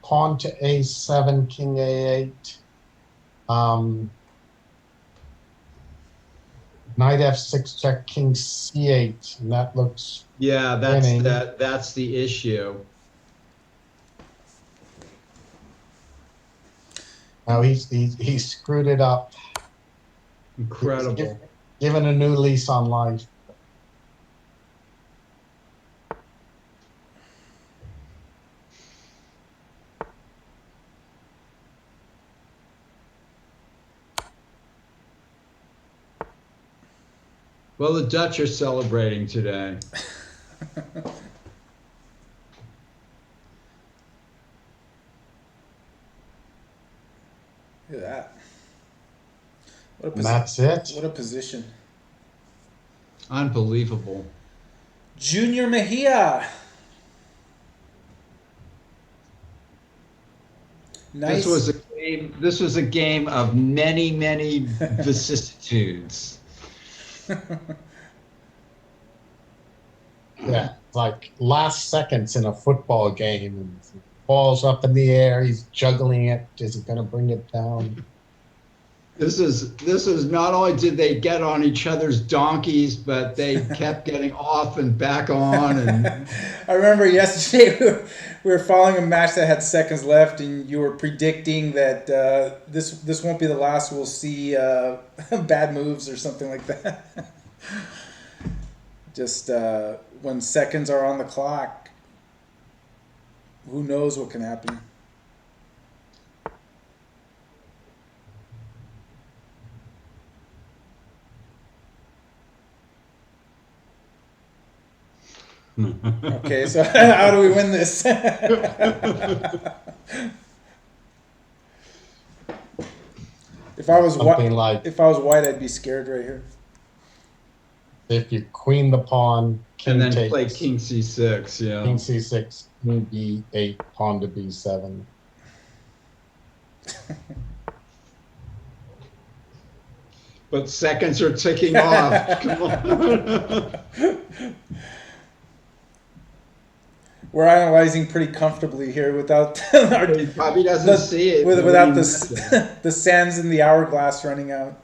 pawn to a7, king a8. Knight f6 check, king c8, and that looks Yeah, winning. that's the issue. Now he screwed it up. Incredible. Given a new lease on life. Well, the Dutch are celebrating today. Look at that. What a And that's it. What a position. Unbelievable. Junior Mejia. Nice. This was a game of many, many vicissitudes. Yeah, like last seconds in a football game, and ball's up in the air. He's juggling it. Is he going to bring it down? This is not only did they get on each other's donkeys, but they kept getting off and back on. And I remember yesterday we were following a match that had seconds left, and you were predicting that this won't be the last we'll see bad moves or something like that. Just when seconds are on the clock, who knows what can happen. Okay, so how do we win this? If I was Something like if I was white, I'd be scared right here. if you queen the pawn, king and then takes, play king c6. Yeah. king c6, king b8, pawn to b7. But seconds are ticking off. Come on. We're analyzing pretty comfortably here without our, He probably doesn't see it. without the sands in the hourglass running out.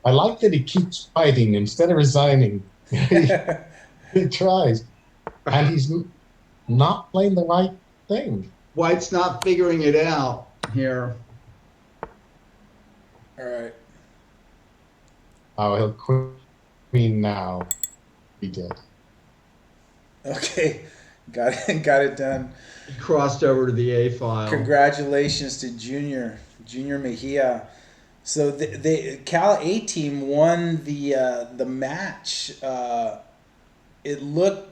I like that he keeps fighting instead of resigning. He tries, and he's not playing the right thing. White's not figuring it out here. All right. Oh, he'll queen now. He did. Okay. Got it done. He crossed over to the A file. Congratulations to Junior Mejia. So the Cal A team won the match. It looked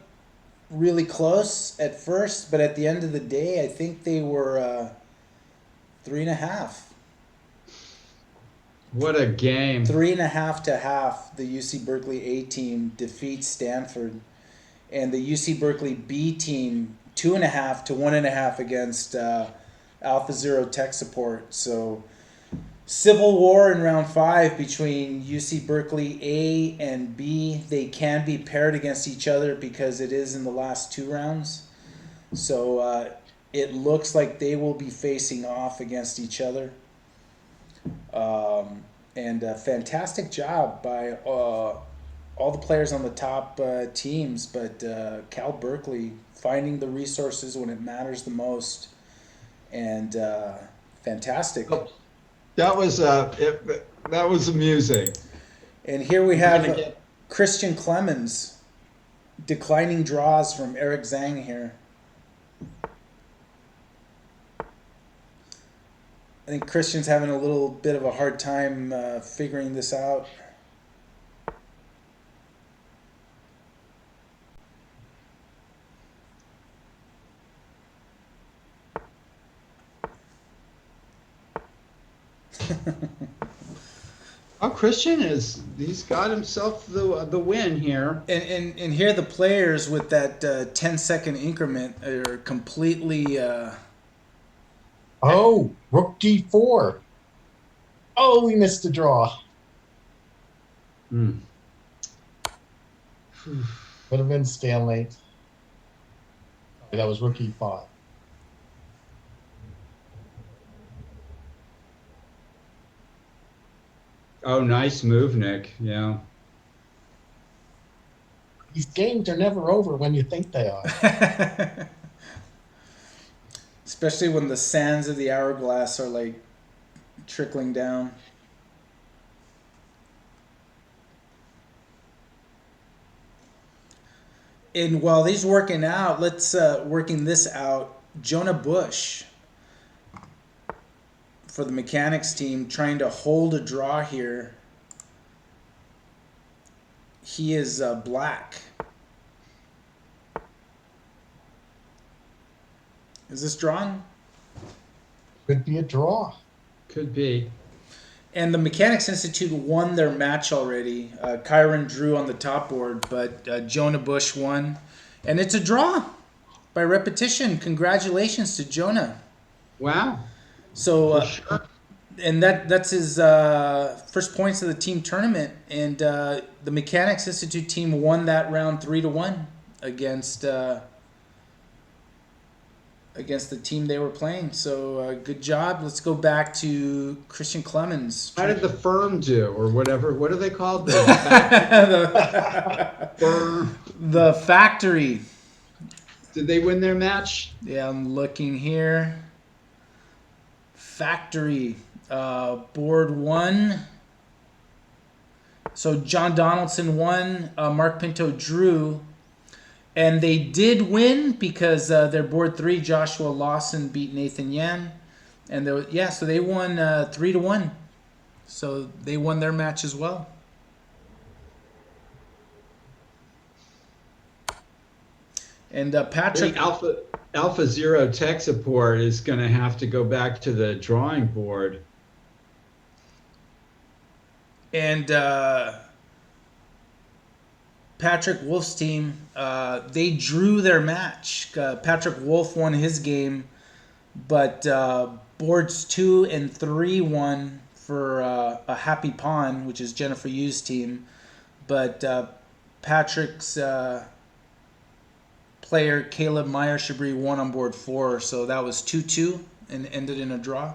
really close at first, but at the end of the day, I think they were 3.5. What a game. 3.5 to half. The UC Berkeley A team defeats Stanford, and the UC Berkeley B team 2.5 to 1.5 against Alpha Zero Tech Support. So civil war in round 5 between UC Berkeley A and B. They can be paired against each other because it is in the last 2 rounds. So it looks like they will be facing off against each other. And a fantastic job by all the players on the top teams, but Cal Berkeley finding the resources when it matters the most, and fantastic. That was amusing. And here we have Christian Clemens declining draws from Eric Zhang here. I think Christian's having a little bit of a hard time figuring this out. Oh, Christian he's got himself the win here. And here the players with that 10-second increment are completely... Oh, rook d4. Oh, we missed a draw. Hmm. Would have been stalemate. That was rook e5. Oh, nice move, Nick. Yeah. These games are never over when you think they are. Especially when the sands of the hourglass are like trickling down. And while he's working out, let's working this out. Jonah Bush for the mechanics team trying to hold a draw here. He is black. Is this drawn? Could be a draw. Could be. And the Mechanics Institute won their match already. Kyron drew on the top board, but Jonah Bush won. And it's a draw by repetition. Congratulations to Jonah. Wow. So, For sure. and that's his first points of the team tournament. And the Mechanics Institute team won that round 3-1 against the team they were playing. So good job. Let's go back to Christian Clemens. How did the firm do, or whatever? What are they called? The firm. The factory. Did they win their match? Yeah, I'm looking here. Factory. Board 1. So John Donaldson won. Mark Pinto drew. And they did win because their board 3, Joshua Lawson, beat Nathan Yan. And so they won 3-1. So they won their match as well. And Patrick. Alpha Zero tech support is going to have to go back to the drawing board. And Patrick Wolf's team, they drew their match. Patrick Wolf won his game, but boards 2 and 3 won for a Happy Pawn, which is Jennifer Yu's team. But Patrick's player, Caleb Meyer-Shabri, won on board 4, so that was 2-2 and ended in a draw.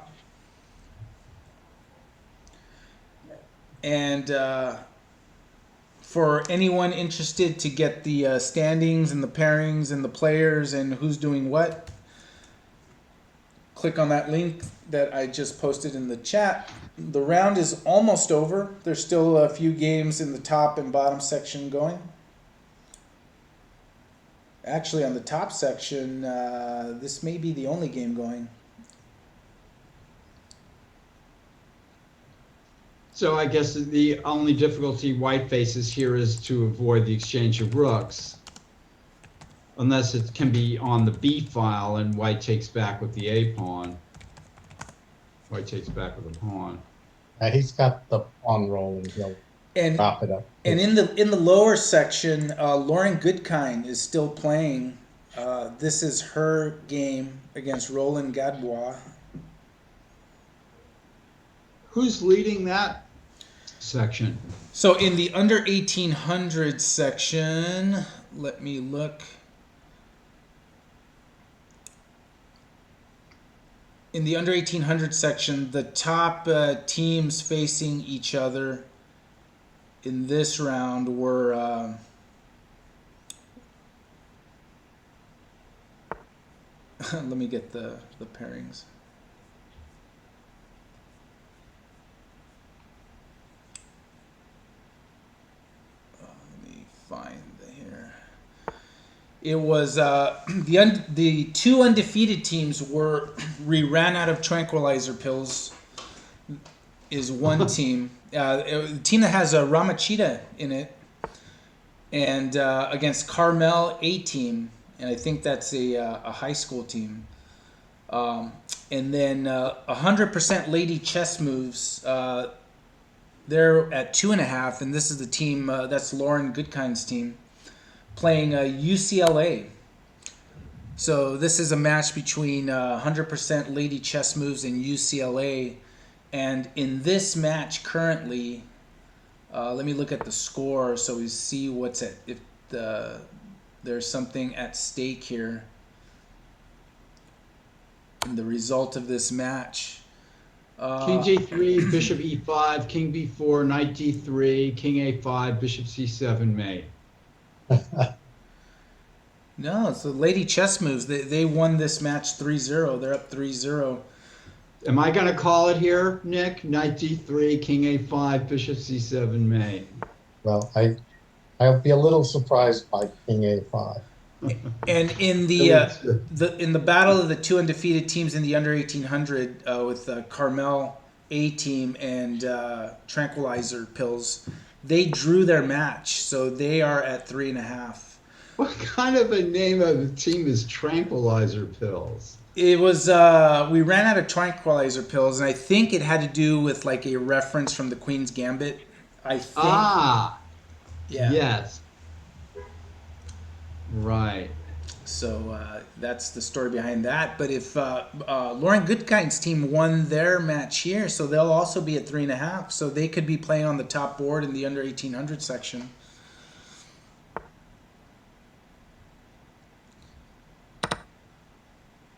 And for anyone interested to get the standings and the pairings and the players and who's doing what, click on that link that I just posted in the chat. The round is almost over. There's still a few games in the top and bottom section going. Actually, on the top section, this may be the only game going. So I guess the only difficulty White faces here is to avoid the exchange of rooks, unless it can be on the B file and White takes back with the A pawn. White takes back with a pawn. He's got the pawn roll and he'll prop it up. And in the lower section, Lauren Goodkind is still playing. This is her game against Roland Gadbois. Who's leading that section? So in the under 1800 section, let me look. In the under 1800 section, the top teams facing each other in this round were let me get the pairings. Find here. It was the two undefeated teams we ran out of tranquilizer pills. Is one team, the team that has Ramachita in it, and against Carmel A team, and I think that's a high school team. And then 100% Lady Chess Moves. They're at 2.5, and this is the team that's Lauren Goodkind's team, playing UCLA. So this is a match between 100% Lady Chess Moves and UCLA. And in this match currently, let me look at the score so we see what's at, if there's something at stake here in the result of this match. King G3, Bishop E5, King B4, Knight D3, King A5, Bishop C7, May. No, it's the Lady Chess Moves. They won this match 3-0. They're up 3-0. Am I going to call it here, Nick? Knight D3, King A5, Bishop C7, May. Well, I'll be a little surprised by King A5. And in the battle of the two undefeated teams in the under 1800 with Carmel A team and Tranquilizer Pills, they drew their match, so they are at 3.5. What kind of a name of a team is Tranquilizer Pills? It was we ran out of tranquilizer pills, and I think it had to do with like a reference from the Queen's Gambit. I think, Ah, yeah. yes. Right. So that's the story behind that. But if Lauren Goodkind's team won their match here, so they'll also be at 3.5. So they could be playing on the top board in the under 1800 section.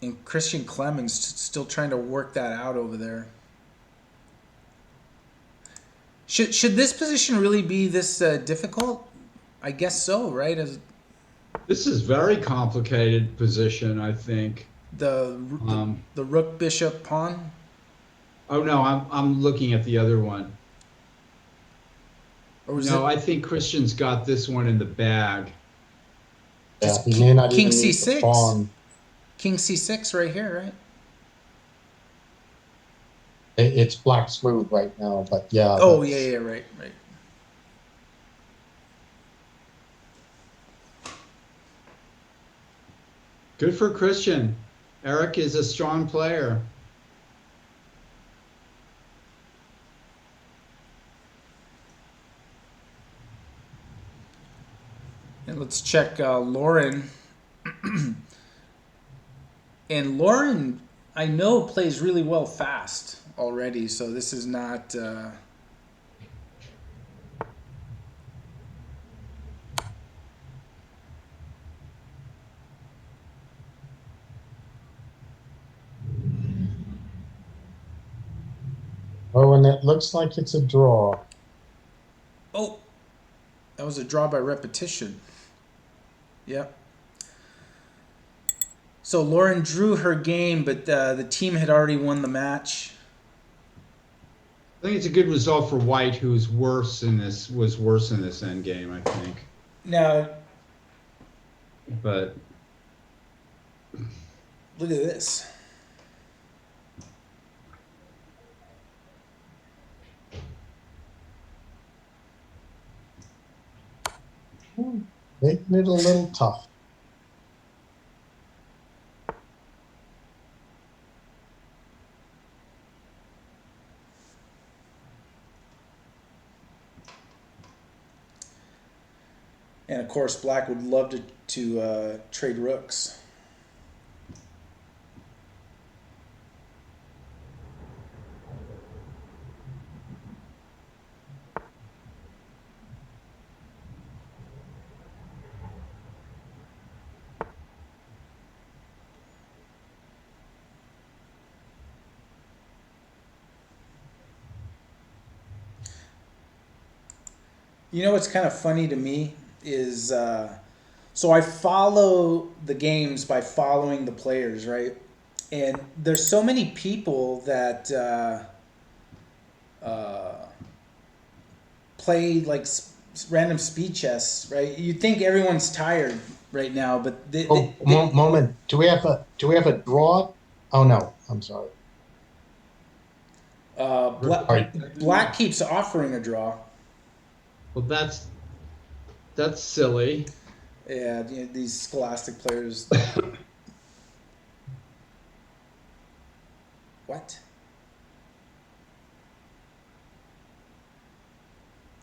And Christian Clemens still trying to work that out over there. Should this position really be this difficult? I guess so, right? As This is very complicated position, I think. the Um, the rook bishop pawn. oh no, I'm looking at the other one. Or was No, it I think Christian's got this one in the bag. Yeah, just he may not King even need C6? the pawn. King C6 right here, right? It's black smooth right now, but yeah. Oh that's- yeah, right. Good for Christian. Eric is a strong player. And let's check Lauren. And Lauren, I know, plays really well fast already, so this is not. Oh, and it looks like it's a draw. Oh, that was a draw by repetition. Yep. So Lauren drew her game, but the team had already won the match. I think it's a good result for White, who was worse in this end game, I think. Now, But look at this. Making it a little tough. And of course, Black would love to trade rooks. You know what's kind of funny to me is so I follow the games by following the players, right? And there's so many people that play like random speed chess, right? You think everyone's tired right now, but Oh, moment. Do we have a draw? Oh no, I'm sorry. Black keeps offering a draw. well, that's silly. Yeah, these scholastic players. What?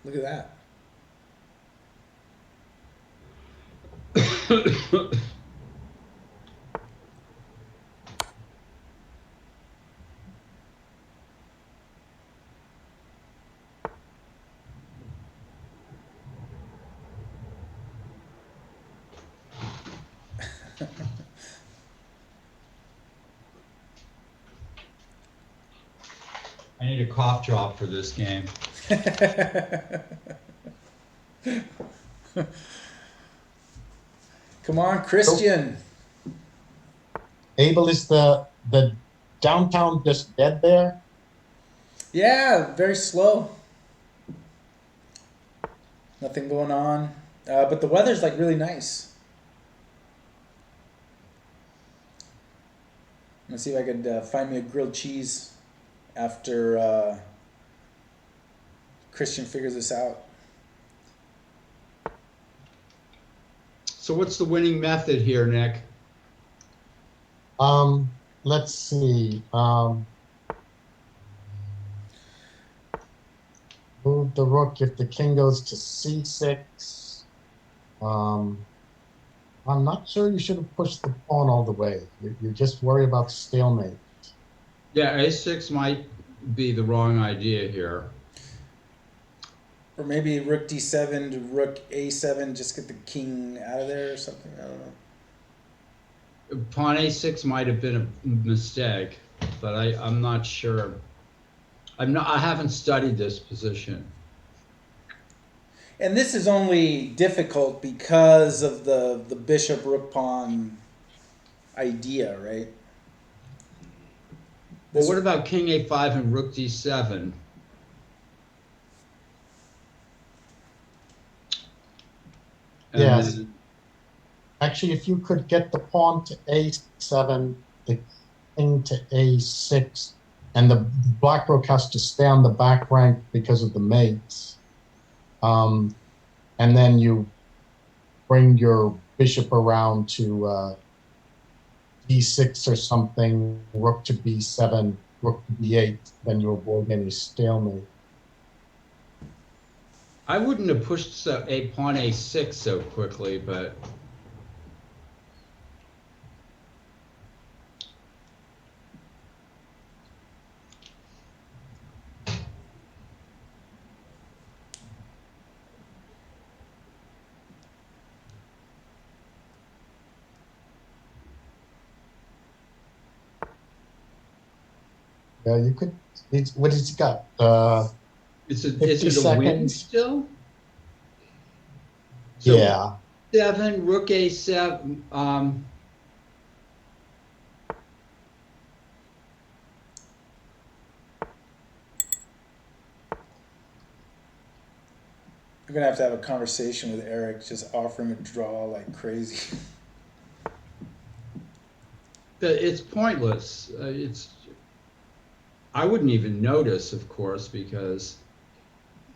Look at that. I need a cough drop for this game. Come on, Christian. Abel, is the downtown just dead there? Yeah, very slow. Nothing going on. But the weather's like really nice. Let's see if I could find me a grilled cheese after Christian figures this out. So what's the winning method here, Nick? let's see. Move the rook if the king goes to c6. Um, I'm not sure you should have pushed the pawn all the way. You just worry about stalemate. Yeah, a6 might be the wrong idea here. Or maybe rook d7 to rook a7, just get the king out of there or something. I don't know. Pawn a6 might have been a mistake, but I'm not sure. I haven't studied this position. And this is only difficult because of the bishop rook pawn idea, right? Well, what about king a5 and rook d7? And Yes. then- Actually, if you could get the pawn to a7, the king to a6, and the black rook has to stay on the back rank because of the mates. And then you bring your bishop around to d6 or something, rook to b7, rook to b8, then you avoid any stalemate. I wouldn't have pushed a pawn a6 so quickly, but Yeah, you could. What has he got? is it 50 a win seconds. still? So Yeah. 7, rook a7. You're gonna have a conversation with Eric, just offering a draw like crazy. It's pointless. I wouldn't even notice, of course, because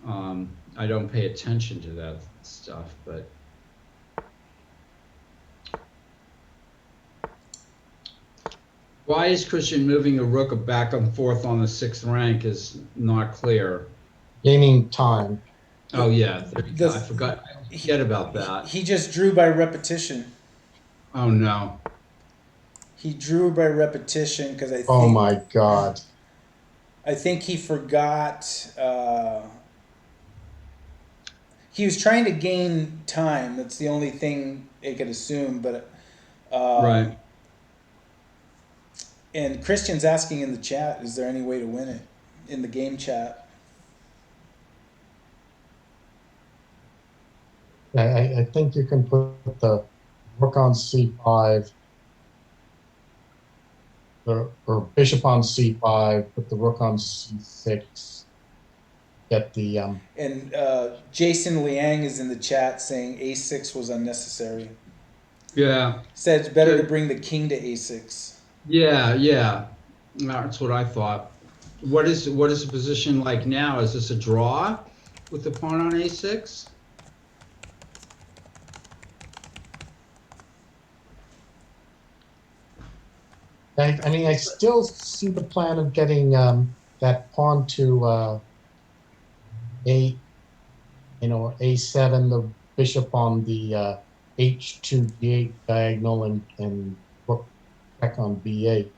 I don't pay attention to that stuff. But why is Christian moving a rook back and forth on the 6th rank is not clear. Gaining time. Oh yeah, there you go. I forgot about that. He just drew by repetition. Oh no. He drew by repetition because I think. Oh my God. I think he forgot. He was trying to gain time. That's the only thing I could assume. But Right. And Christian's asking in the chat, is there any way to win it? In the game chat. I think you can put the rook on c5, or bishop on c5, put the rook on c6, get the And Jason Liang is in the chat saying a6 was unnecessary. Yeah. Said it's better to bring the king to a6. Yeah. That's what I thought. What is the position like now? Is this a draw with the pawn on a6? I mean, I still see the plan of getting that pawn to a7, the bishop on the h2 d8 diagonal, and rook back on b8.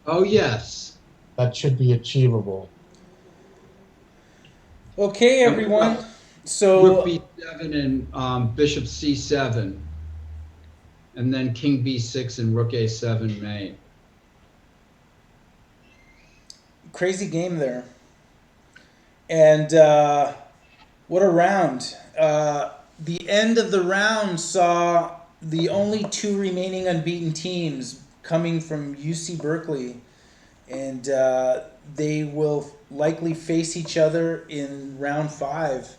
Oh yes. That should be achievable. Okay, everyone. Rook So b7 and bishop c7, and then king b6 and rook a7 mate. crazy game there. And what a round. The end of the round saw the only two remaining unbeaten teams coming from UC Berkeley. And they will likely face each other in round 5.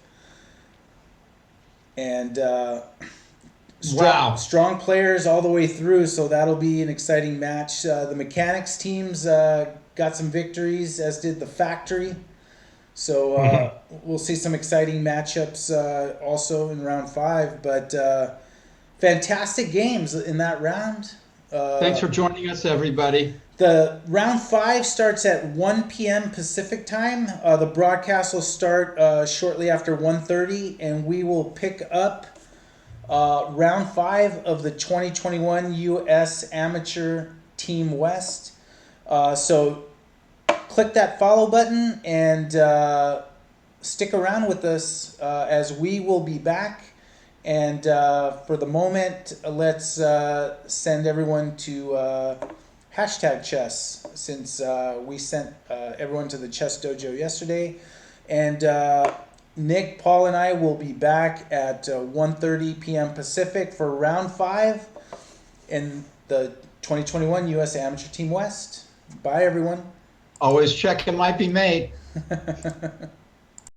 And Wow. strong players all the way through, so that'll be an exciting match. The mechanics teams got some victories, as did the factory. So we'll see some exciting matchups also in round 5. But fantastic games in that round. Thanks for joining us, everybody. The round 5 starts at 1 p.m. Pacific time. The broadcast will start shortly after 1:30, and we will pick up round 5 of the 2021 U.S. Amateur Team West. So click that follow button and stick around with us as we will be back. And for the moment, let's send everyone to hashtag chess, since we sent everyone to the chess dojo yesterday. And Nick, Paul, and I will be back at 1:30 p.m. Pacific for round 5 in the 2021 U.S. Amateur Team West. Bye, everyone. Always checking might be made.